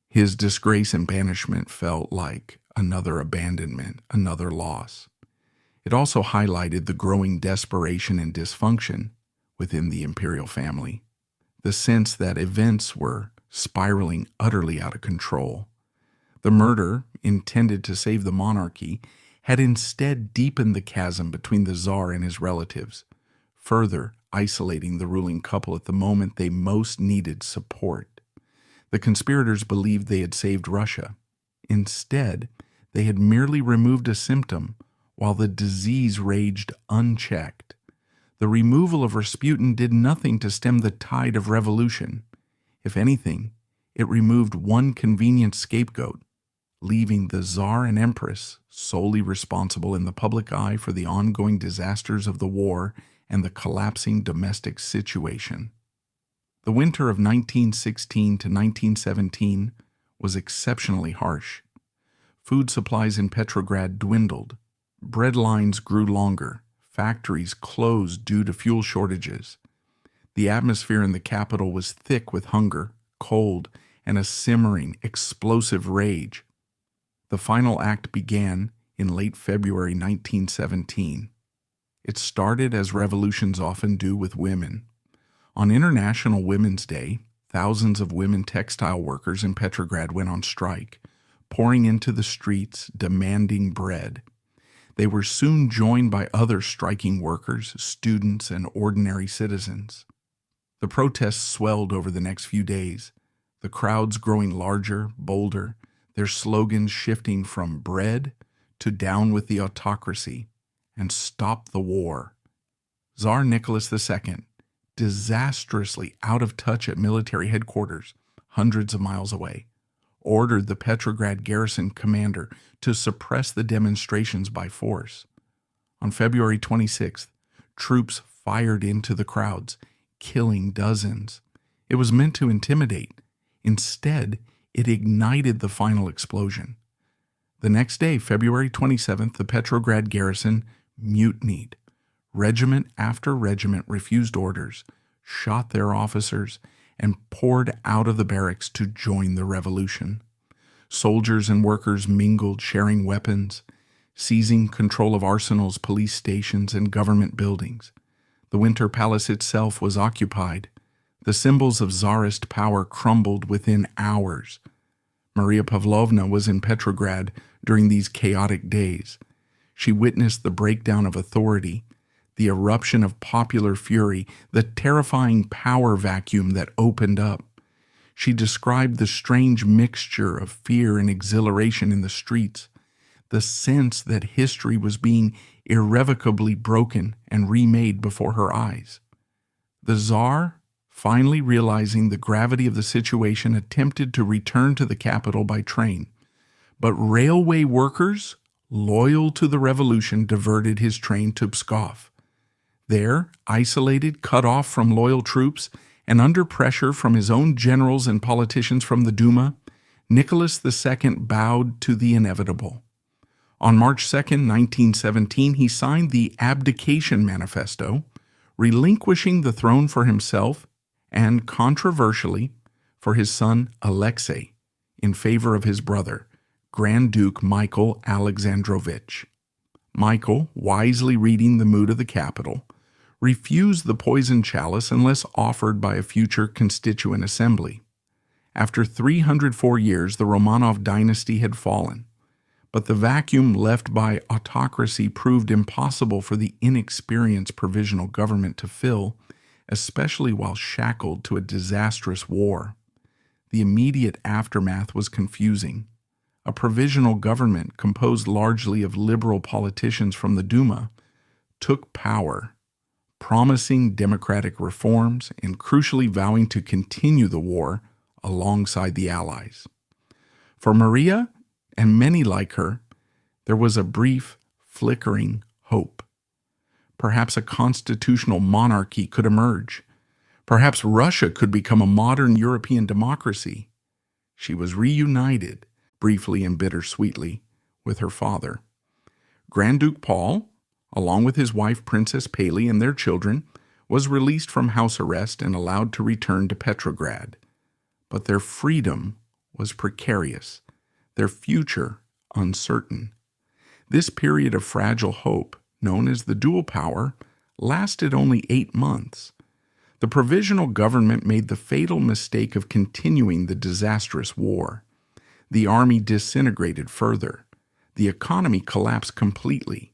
His disgrace and banishment felt like another abandonment, another loss. It also highlighted the growing desperation and dysfunction within the imperial family, the sense that events were spiraling utterly out of control. The murder, intended to save the monarchy, had instead deepened the chasm between the Tsar and his relatives, further isolating the ruling couple at the moment they most needed support. The conspirators believed they had saved Russia. Instead, they had merely removed a symptom while the disease raged unchecked. The removal of Rasputin did nothing to stem the tide of revolution. If anything, it removed one convenient scapegoat, leaving the Tsar and Empress solely responsible in the public eye for the ongoing disasters of the war and the collapsing domestic situation. The winter of 1916 to 1917 was exceptionally harsh. Food supplies in Petrograd dwindled. Bread lines grew longer. Factories closed due to fuel shortages. The atmosphere in the capital was thick with hunger, cold, and a simmering, explosive rage. The final act began in late February 1917. It started as revolutions often do with women. On International Women's Day, thousands of women textile workers in Petrograd went on strike, pouring into the streets, demanding bread. They were soon joined by other striking workers, students, and ordinary citizens. The protests swelled over the next few days, the crowds growing larger, bolder, their slogans shifting from bread to down with the autocracy and stop the war. Tsar Nicholas II, disastrously out of touch at military headquarters, hundreds of miles away, ordered the Petrograd garrison commander to suppress the demonstrations by force. On February 26th, troops fired into the crowds, killing dozens. It was meant to intimidate. Instead, it ignited the final explosion. The next day, February 27th, the Petrograd garrison mutinied. Regiment after regiment refused orders, shot their officers, and poured out of the barracks to join the revolution. Soldiers and workers mingled, sharing weapons, seizing control of arsenals, police stations, and government buildings. The Winter Palace itself was occupied. The symbols of Tsarist power crumbled within hours. Maria Pavlovna was in Petrograd during these chaotic days. She witnessed the breakdown of authority, the eruption of popular fury, the terrifying power vacuum that opened up. She described the strange mixture of fear and exhilaration in the streets, the sense that history was being irrevocably broken and remade before her eyes. The Tsar, finally realizing the gravity of the situation, attempted to return to the capital by train. But railway workers, loyal to the revolution, diverted his train to Pskov. There, isolated, cut off from loyal troops, and under pressure from his own generals and politicians from the Duma, Nicholas II bowed to the inevitable. On March 2, 1917, he signed the Abdication Manifesto, relinquishing the throne for himself and, controversially, for his son Alexei, in favor of his brother, Grand Duke Michael Alexandrovich. Michael, wisely reading the mood of the capital, refused the poison chalice unless offered by a future constituent assembly. After 304 years, the Romanov dynasty had fallen, but the vacuum left by autocracy proved impossible for the inexperienced provisional government to fill, especially while shackled to a disastrous war. The immediate aftermath was confusing. A provisional government composed largely of liberal politicians from the Duma took power, promising democratic reforms and crucially vowing to continue the war alongside the Allies. For Maria, and many like her, there was a brief, flickering hope. Perhaps a constitutional monarchy could emerge. Perhaps Russia could become a modern European democracy. She was reunited, briefly and bittersweetly, with her father. Grand Duke Paul, along with his wife Princess Paley and their children, was released from house arrest and allowed to return to Petrograd. But their freedom was precarious, their future uncertain. This period of fragile hope, known as the dual power, lasted only 8 months. The provisional government made the fatal mistake of continuing the disastrous war. The army disintegrated further. The economy collapsed completely.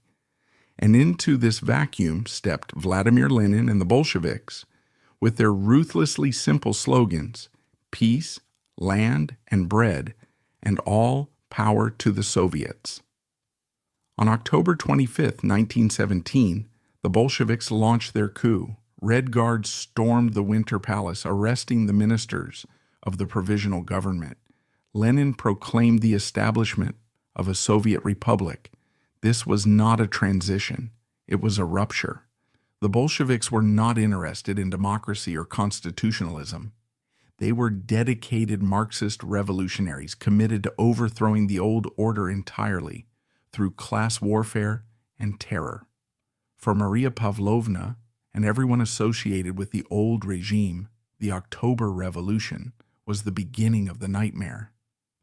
And into this vacuum stepped Vladimir Lenin and the Bolsheviks with their ruthlessly simple slogans, peace, land, and bread, and all power to the Soviets. On October 25, 1917, the Bolsheviks launched their coup. Red Guards stormed the Winter Palace, arresting the ministers of the provisional government. Lenin proclaimed the establishment of a Soviet republic. This was not a transition. It was a rupture. The Bolsheviks were not interested in democracy or constitutionalism. They were dedicated Marxist revolutionaries committed to overthrowing the old order entirely through class warfare and terror. For Maria Pavlovna and everyone associated with the old regime, the October Revolution was the beginning of the nightmare.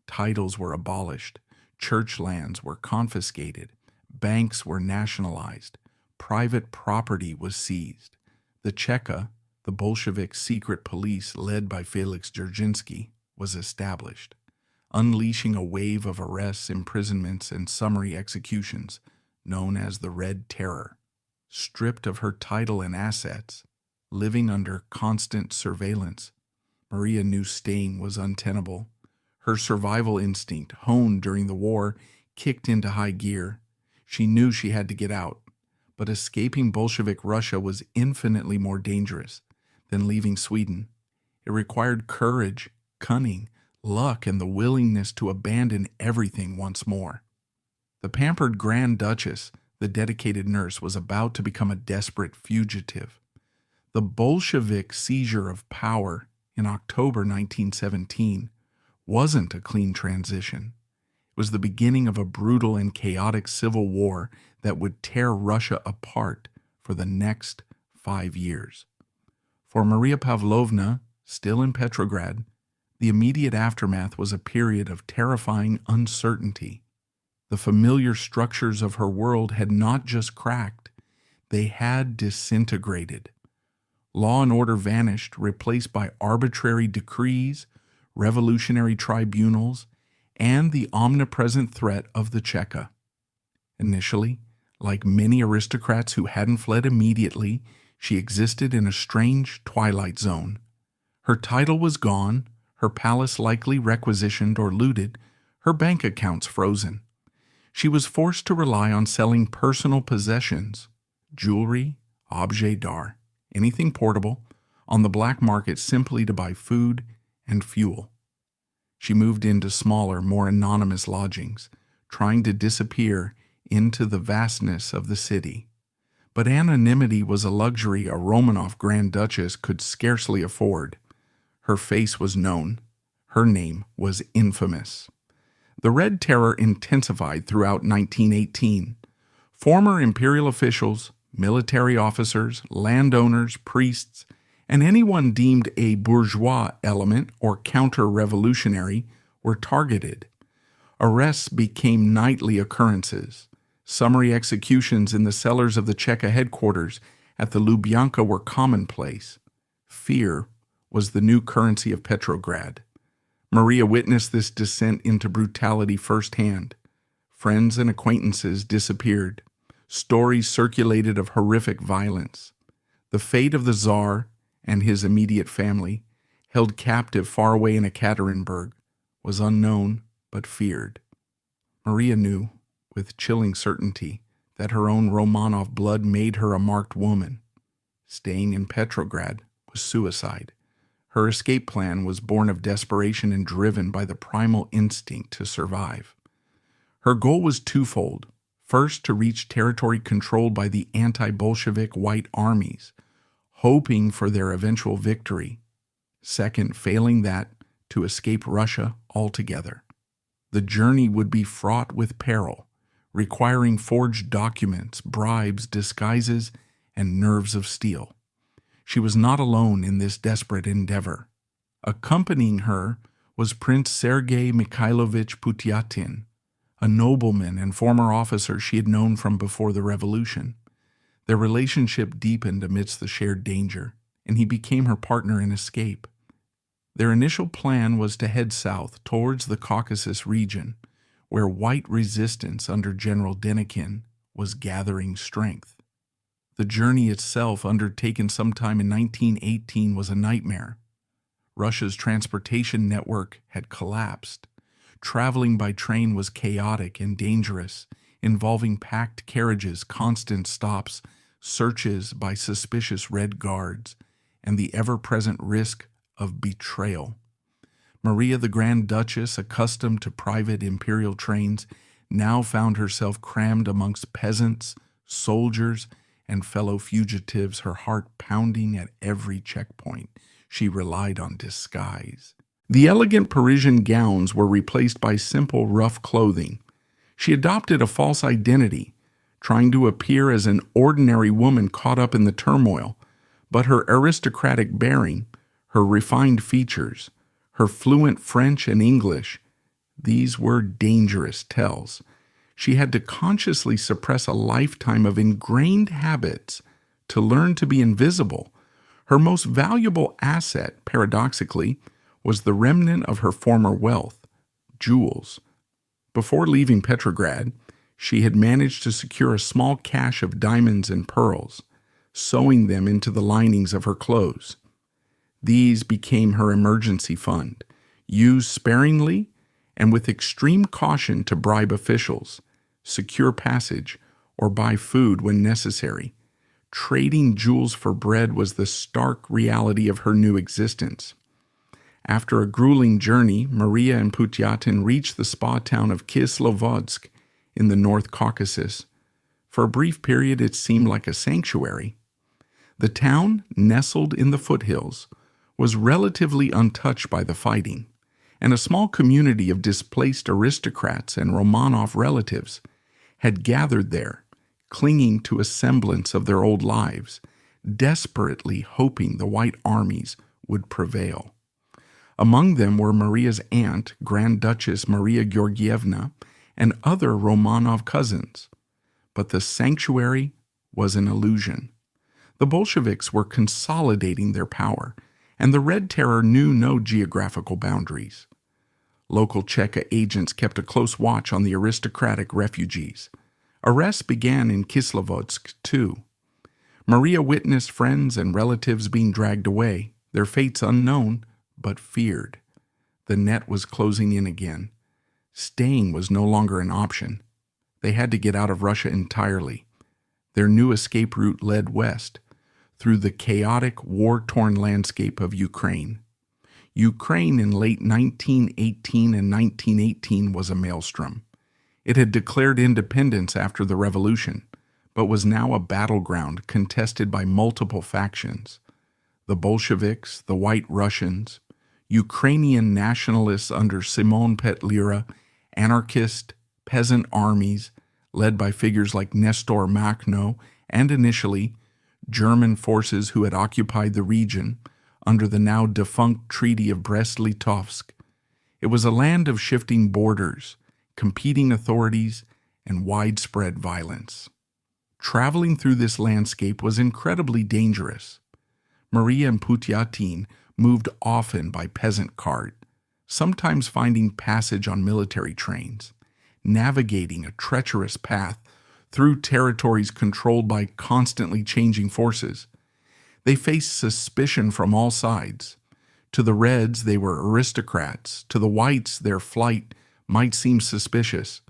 Titles were abolished, church lands were confiscated, banks were nationalized, private property was seized. The Cheka, the Bolshevik secret police led by Felix Dzerzhinsky, was established, unleashing a wave of arrests, imprisonments, and summary executions known as the Red Terror. Stripped of her title and assets, living under constant surveillance, Maria knew staying was untenable. Her survival instinct, honed during the war, kicked into high gear. She knew she had to get out, but escaping Bolshevik Russia was infinitely more dangerous than leaving Sweden. It required courage, cunning, luck, and the willingness to abandon everything once more. The pampered Grand Duchess, the dedicated nurse, was about to become a desperate fugitive. The Bolshevik seizure of power in October 1917 wasn't a clean transition. was the beginning of a brutal and chaotic civil war that would tear Russia apart for the next 5 years. For Maria Pavlovna, still in Petrograd, the immediate aftermath was a period of terrifying uncertainty. The familiar structures of her world had not just cracked, they had disintegrated. Law and order vanished, replaced by arbitrary decrees, revolutionary tribunals, and the omnipresent threat of the Cheka. Initially, like many aristocrats who hadn't fled immediately, she existed in a strange twilight zone. Her title was gone, her palace likely requisitioned or looted, her bank accounts frozen. She was forced to rely on selling personal possessions, jewelry, objet d'art, anything portable, on the black market simply to buy food and fuel. She moved into smaller, more anonymous lodgings, trying to disappear into the vastness of the city. But anonymity was a luxury a Romanov Grand Duchess could scarcely afford. Her face was known. Her name was infamous. The Red Terror intensified throughout 1918. Former imperial officials, military officers, landowners, priests, and anyone deemed a bourgeois element or counter-revolutionary were targeted. Arrests became nightly occurrences. Summary executions in the cellars of the Cheka headquarters at the Lubyanka were commonplace. Fear was the new currency of Petrograd. Maria witnessed this descent into brutality firsthand. Friends and acquaintances disappeared. Stories circulated of horrific violence. The fate of the Tsar and his immediate family, held captive far away in Ekaterinburg, was unknown but feared. Maria knew, with chilling certainty, that her own Romanov blood made her a marked woman. Staying in Petrograd was suicide. Her escape plan was born of desperation and driven by the primal instinct to survive. Her goal was twofold. First, to reach territory controlled by the anti-Bolshevik white armies, hoping for their eventual victory. Second, failing that, to escape Russia altogether. The journey would be fraught with peril, requiring forged documents, bribes, disguises, and nerves of steel. She was not alone in this desperate endeavor. Accompanying her was Prince Sergei Mikhailovich Putyatin, a nobleman and former officer she had known from before the revolution. Their relationship deepened amidst the shared danger, and he became her partner in escape. Their initial plan was to head south towards the Caucasus region, where white resistance under General Denikin was gathering strength. The journey itself, undertaken sometime in 1918, was a nightmare. Russia's transportation network had collapsed. Traveling by train was chaotic and dangerous, involving packed carriages, constant stops, searches by suspicious Red Guards, and the ever-present risk of betrayal. Maria the Grand Duchess, accustomed to private imperial trains, now found herself crammed amongst peasants, soldiers, and fellow fugitives, her heart pounding at every checkpoint. She relied on disguise. The elegant Parisian gowns were replaced by simple, rough clothing. She adopted a false identity, trying to appear as an ordinary woman caught up in the turmoil, but her aristocratic bearing, her refined features, her fluent French and English, these were dangerous tells. She had to consciously suppress a lifetime of ingrained habits to learn to be invisible. Her most valuable asset, paradoxically, was the remnant of her former wealth, jewels. Before leaving Petrograd, she had managed to secure a small cache of diamonds and pearls, sewing them into the linings of her clothes. These became her emergency fund, used sparingly and with extreme caution to bribe officials, secure passage, or buy food when necessary. Trading jewels for bread was the stark reality of her new existence. After a grueling journey, Maria and Putyatin reached the spa town of Kislovodsk in the North Caucasus. For a brief period, it seemed like a sanctuary. The town, nestled in the foothills, was relatively untouched by the fighting, and a small community of displaced aristocrats and Romanov relatives had gathered there, clinging to a semblance of their old lives, desperately hoping the white armies would prevail. Among them were Maria's aunt, Grand Duchess Maria Georgievna, and other Romanov cousins. But the sanctuary was an illusion. The Bolsheviks were consolidating their power, and the Red Terror knew no geographical boundaries. Local Cheka agents kept a close watch on the aristocratic refugees. Arrests began in Kislovodsk, too. Maria witnessed friends and relatives being dragged away, their fates unknown, but feared. The net was closing in again. Staying was no longer an option. They had to get out of Russia entirely. Their new escape route led west, through the chaotic, war-torn landscape of Ukraine. Ukraine in late 1918 and 1918 was a maelstrom. It had declared independence after the revolution, but was now a battleground contested by multiple factions. The Bolsheviks, the White Russians, Ukrainian nationalists under Simon Petlura, anarchist, peasant armies led by figures like Nestor Makhno, and initially German forces who had occupied the region under the now defunct Treaty of Brest-Litovsk. It was a land of shifting borders, competing authorities, and widespread violence. Traveling through this landscape was incredibly dangerous. Maria and Putyatin moved often by peasant cart, sometimes finding passage on military trains, navigating a treacherous path through territories controlled by constantly changing forces. They faced suspicion from all sides. To the Reds, they were aristocrats. To the Whites, their flight might seem suspicious.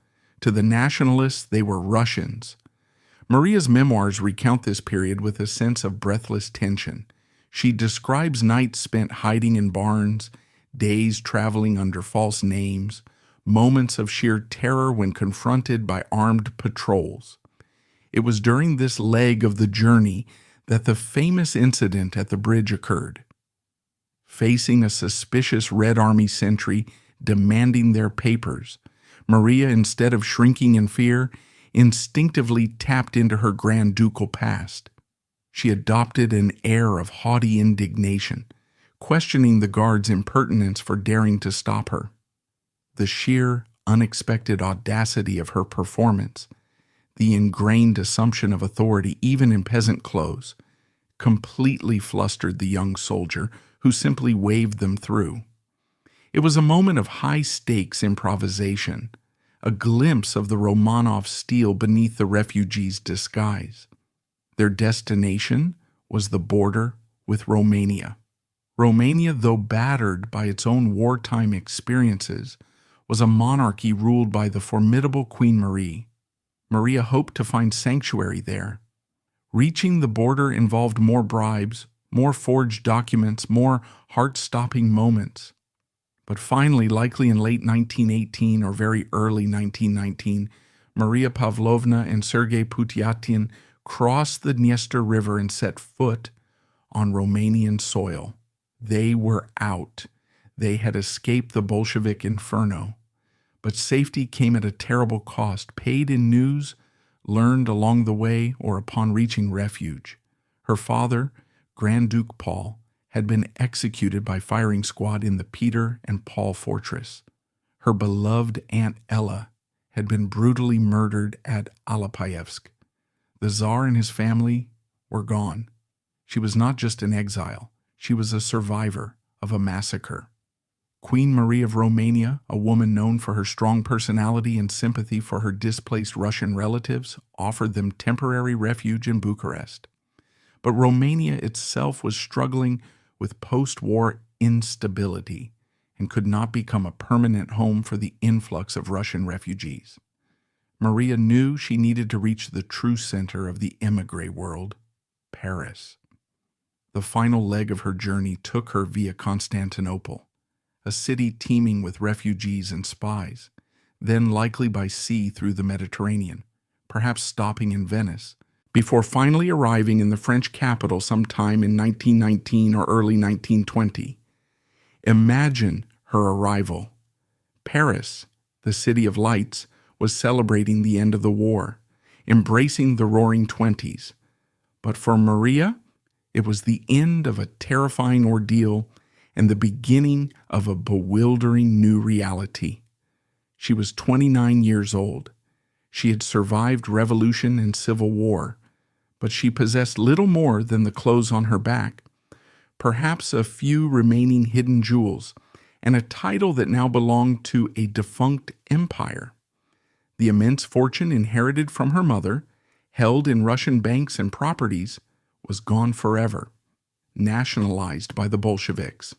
To the Nationalists, they were Russians. Maria's memoirs recount this period with a sense of breathless tension. She describes nights spent hiding in barns, days traveling under false names, moments of sheer terror when confronted by armed patrols. It was during this leg of the journey that the famous incident at the bridge occurred. Facing a suspicious Red Army sentry demanding their papers, Maria, instead of shrinking in fear, instinctively tapped into her Grand Ducal past. She adopted an air of haughty indignation, questioning the guards' impertinence for daring to stop her. The sheer, unexpected audacity of her performance, the ingrained assumption of authority even in peasant clothes, completely flustered the young soldier who simply waved them through. It was a moment of high-stakes improvisation, a glimpse of the Romanov steel beneath the refugees' disguise. Their destination was the border with Romania. Romania, though battered by its own wartime experiences, was a monarchy ruled by the formidable Queen Marie. Maria hoped to find sanctuary there. Reaching the border involved more bribes, more forged documents, more heart-stopping moments. But finally, likely in late 1918 or very early 1919, Maria Pavlovna and Sergei Putyatin crossed the Dniester River and set foot on Romanian soil. They were out. They had escaped the Bolshevik inferno. But safety came at a terrible cost, paid in news, learned along the way or upon reaching refuge. Her father, Grand Duke Paul, had been executed by firing squad in the Peter and Paul fortress. Her beloved Aunt Ella had been brutally murdered at Alapayevsk. The Tsar and his family were gone. She was not just an exile, she was a survivor of a massacre. Queen Marie of Romania, a woman known for her strong personality and sympathy for her displaced Russian relatives, offered them temporary refuge in Bucharest. But Romania itself was struggling with post-war instability and could not become a permanent home for the influx of Russian refugees. Maria knew she needed to reach the true center of the émigré world, Paris. The final leg of her journey took her via Constantinople, a city teeming with refugees and spies, then likely by sea through the Mediterranean, perhaps stopping in Venice, before finally arriving in the French capital sometime in 1919 or early 1920. Imagine Her arrival. Paris, the city of lights, was celebrating the end of the war, embracing the roaring 20s. But for Maria, it was the end of a terrifying ordeal and the beginning of a bewildering new reality. She was 29 years old. She had survived revolution and civil war, but she possessed little more than the clothes on her back, perhaps a few remaining hidden jewels, and a title that now belonged to a defunct empire. The immense fortune inherited from her mother, held in Russian banks and properties, was gone forever, nationalized by the Bolsheviks.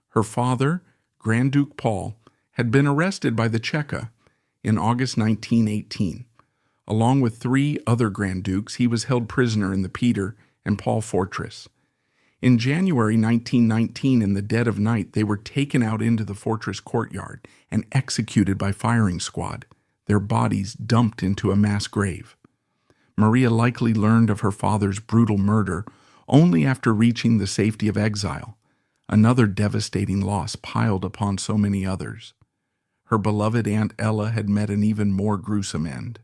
Her father, Grand Duke Paul, had been arrested by the Cheka in August 1918. Along with 3 other Grand Dukes, he was held prisoner in the Peter and Paul fortress. In January 1919, in the dead of night, they were taken out into the fortress courtyard and executed by firing squad, their bodies dumped into a mass grave. Maria likely learned of her father's brutal murder only after reaching the safety of exile, another devastating loss piled upon so many others. Her beloved Aunt Ella had met an even more gruesome end.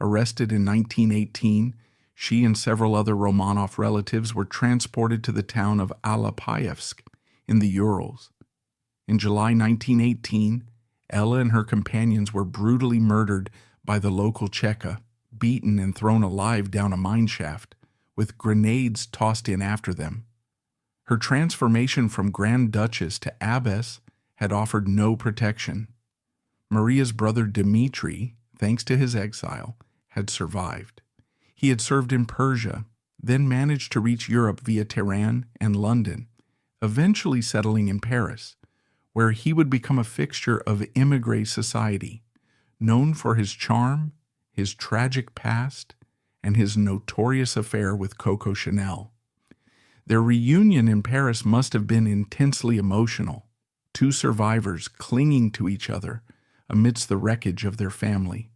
Arrested in 1918, she and several other Romanov relatives were transported to the town of Alapayevsk in the Urals. In July 1918, Ella and her companions were brutally murdered by the local Cheka, beaten and thrown alive down a mine shaft, with grenades tossed in after them. Her transformation from Grand Duchess to Abbess had offered no protection. Maria's brother Dmitri, thanks to his exile, had survived. He had served in Persia, then managed to reach Europe via Tehran and London, eventually settling in Paris, where he would become a fixture of émigré society, known for his charm, his tragic past, and his notorious affair with Coco Chanel. Their reunion in Paris must have been intensely emotional, 2 survivors clinging to each other amidst the wreckage of their family.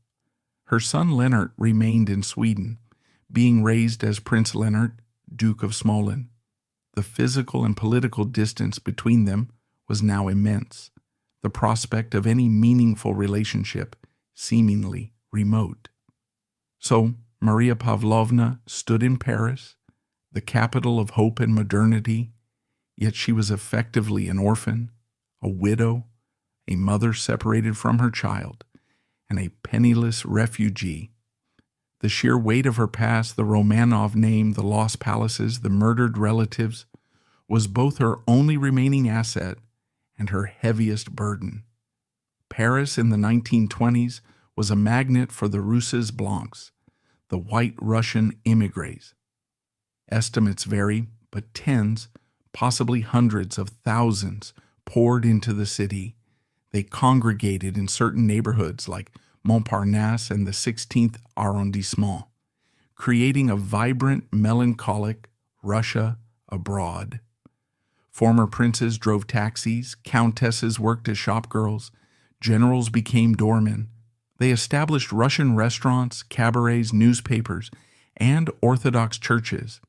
Her son Leonard remained in Sweden, being raised as Prince Leonard, Duke of Smolin. The physical and political distance between them was now immense, the prospect of any meaningful relationship seemingly remote. So Maria Pavlovna stood in Paris, the capital of hope and modernity, yet she was effectively an orphan, a widow, a mother separated from her child, and a penniless refugee. The sheer weight of her past, the Romanov name, the lost palaces, the murdered relatives, was both her only remaining asset and her heaviest burden. Paris in the 1920s was a magnet for the Russes Blancs, the white Russian immigrants. Estimates vary, but tens, possibly hundreds of thousands poured into the city. They congregated in certain neighborhoods like Montparnasse and the 16th arrondissement, creating a vibrant, melancholic Russia abroad. Former princes drove taxis, countesses worked as shopgirls, generals became doormen. They established Russian restaurants, cabarets, newspapers, and Orthodox churches,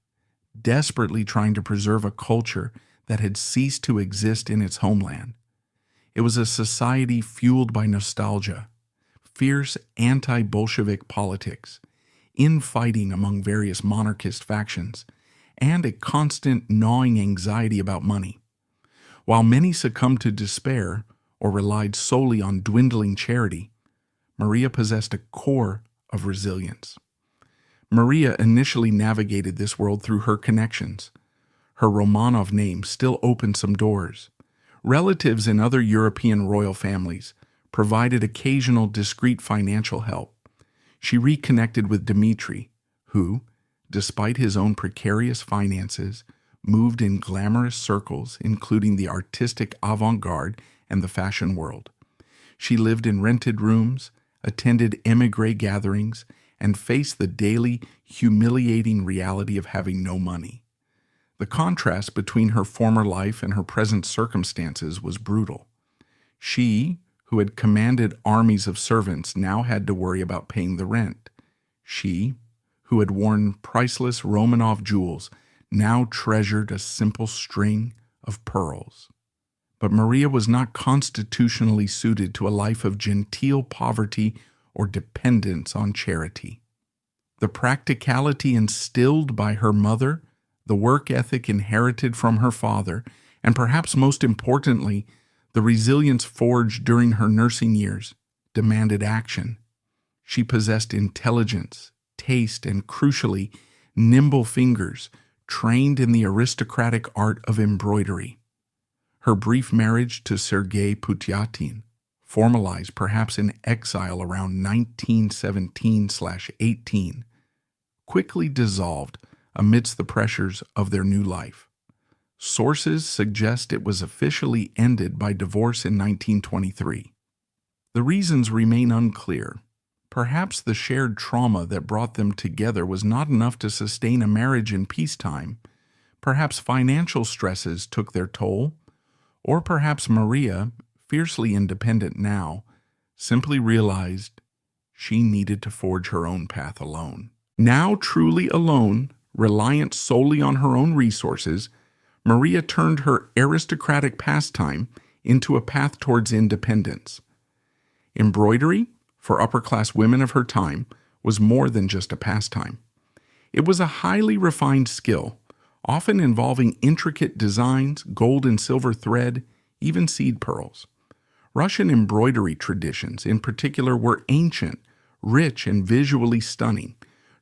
desperately trying to preserve a culture that had ceased to exist in its homeland. It was a society fueled by nostalgia, fierce anti-Bolshevik politics, infighting among various monarchist factions, and a constant gnawing anxiety about money. While many succumbed to despair or relied solely on dwindling charity, Maria possessed a core of resilience. Maria initially navigated this world through her connections. Her Romanov name still opened some doors. Relatives in other European royal families provided occasional discreet financial help. She reconnected with Dmitri, who, despite his own precarious finances, moved in glamorous circles, including the artistic avant-garde and the fashion world. She lived in rented rooms, attended émigré gatherings, and faced the daily, humiliating reality of having no money. The contrast between her former life and her present circumstances was brutal. She, who had commanded armies of servants, now had to worry about paying the rent. She, who had worn priceless Romanov jewels, now treasured a simple string of pearls. But Maria was not constitutionally suited to a life of genteel poverty or dependence on charity. The practicality instilled by her mother, the work ethic inherited from her father, and perhaps most importantly, the resilience forged during her nursing years, demanded action. She possessed intelligence, taste, and crucially, nimble fingers, trained in the aristocratic art of embroidery. Her brief marriage to Sergei Putyatin, formalized perhaps in exile around 1917/18, quickly dissolved amidst the pressures of their new life. Sources suggest it was officially ended by divorce in 1923. The reasons remain unclear. Perhaps the shared trauma that brought them together was not enough to sustain a marriage in peacetime. Perhaps financial stresses took their toll. Or perhaps Maria, fiercely independent now, simply realized she needed to forge her own path alone. Now truly alone, reliant solely on her own resources, Maria turned her aristocratic pastime into a path towards independence. Embroidery, for upper-class women of her time, was more than just a pastime. It was a highly refined skill, often involving intricate designs, gold and silver thread, even seed pearls. Russian embroidery traditions, in particular, were ancient, rich, and visually stunning,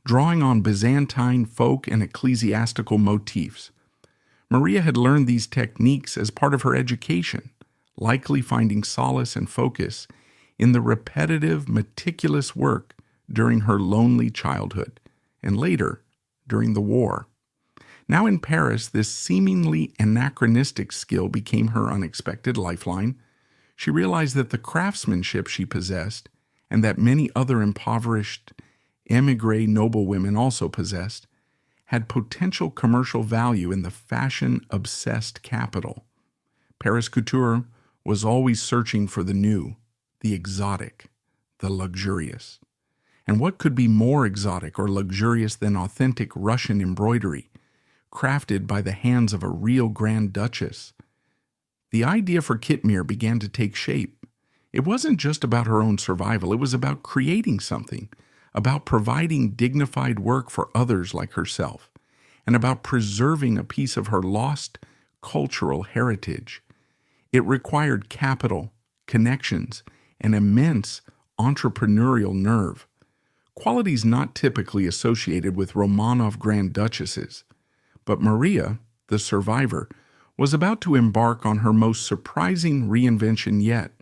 drawing on Byzantine folk and ecclesiastical motifs. Maria had learned these techniques as part of her education, likely finding solace and focus in the repetitive, meticulous work during her lonely childhood, and later, during the war. Now in Paris, this seemingly anachronistic skill became her unexpected lifeline. She realized that the craftsmanship she possessed, and that many other impoverished émigré noblewomen also possessed, had potential commercial value in the fashion-obsessed capital. Paris couture was always searching for the new, the exotic, the luxurious. And what could be more exotic or luxurious than authentic Russian embroidery, crafted by the hands of a real Grand Duchess? The idea for Kitmir began to take shape. It wasn't just about her own survival, it was about creating something, about providing dignified work for others like herself, and about preserving a piece of her lost cultural heritage. It required capital, connections, and immense entrepreneurial nerve, qualities not typically associated with Romanov Grand Duchesses. But Maria, the survivor, was about to embark on her most surprising reinvention yet,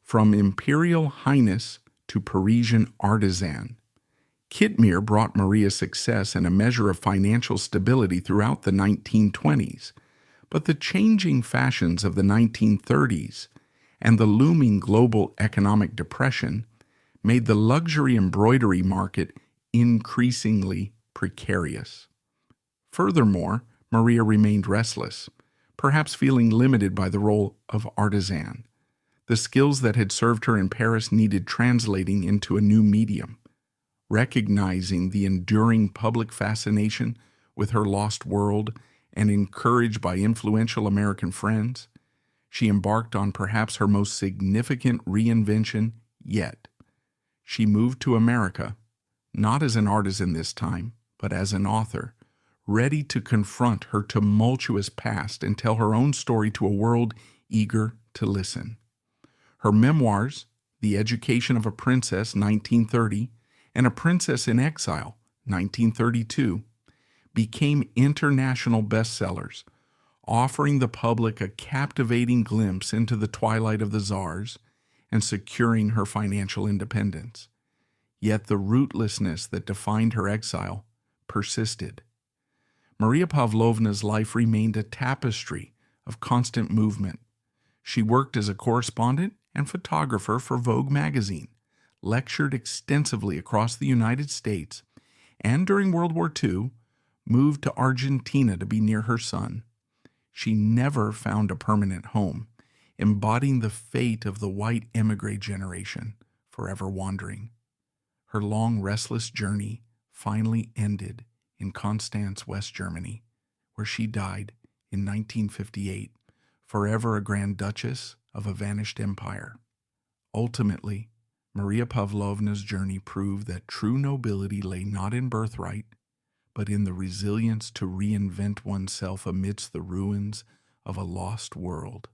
from Imperial Highness to Parisian artisan. Kitmir brought Maria success and a measure of financial stability throughout the 1920s, but the changing fashions of the 1930s and the looming global economic depression made the luxury embroidery market increasingly precarious. Furthermore, Maria remained restless, perhaps feeling limited by the role of artisan. The skills that had served her in Paris needed translating into a new medium. Recognizing the enduring public fascination with her lost world and encouraged by influential American friends, she embarked on perhaps her most significant reinvention yet. She moved to America, not as an artisan this time, but as an author, ready to confront her tumultuous past and tell her own story to a world eager to listen. Her memoirs, The Education of a Princess, 1930, and A Princess in Exile, 1932, became international bestsellers, offering the public a captivating glimpse into the twilight of the czars and securing her financial independence. Yet the rootlessness that defined her exile persisted. Maria Pavlovna's life remained a tapestry of constant movement. She worked as a correspondent and photographer for Vogue magazine, lectured extensively across the United States, and during World War II, moved to Argentina to be near her son. She never found a permanent home, embodying the fate of the white émigré generation, forever wandering. Her long, restless journey finally ended in Constance, West Germany, where she died in 1958, forever a Grand Duchess of a vanished empire. Ultimately, Maria Pavlovna's journey proved that true nobility lay not in birthright, but in the resilience to reinvent oneself amidst the ruins of a lost world.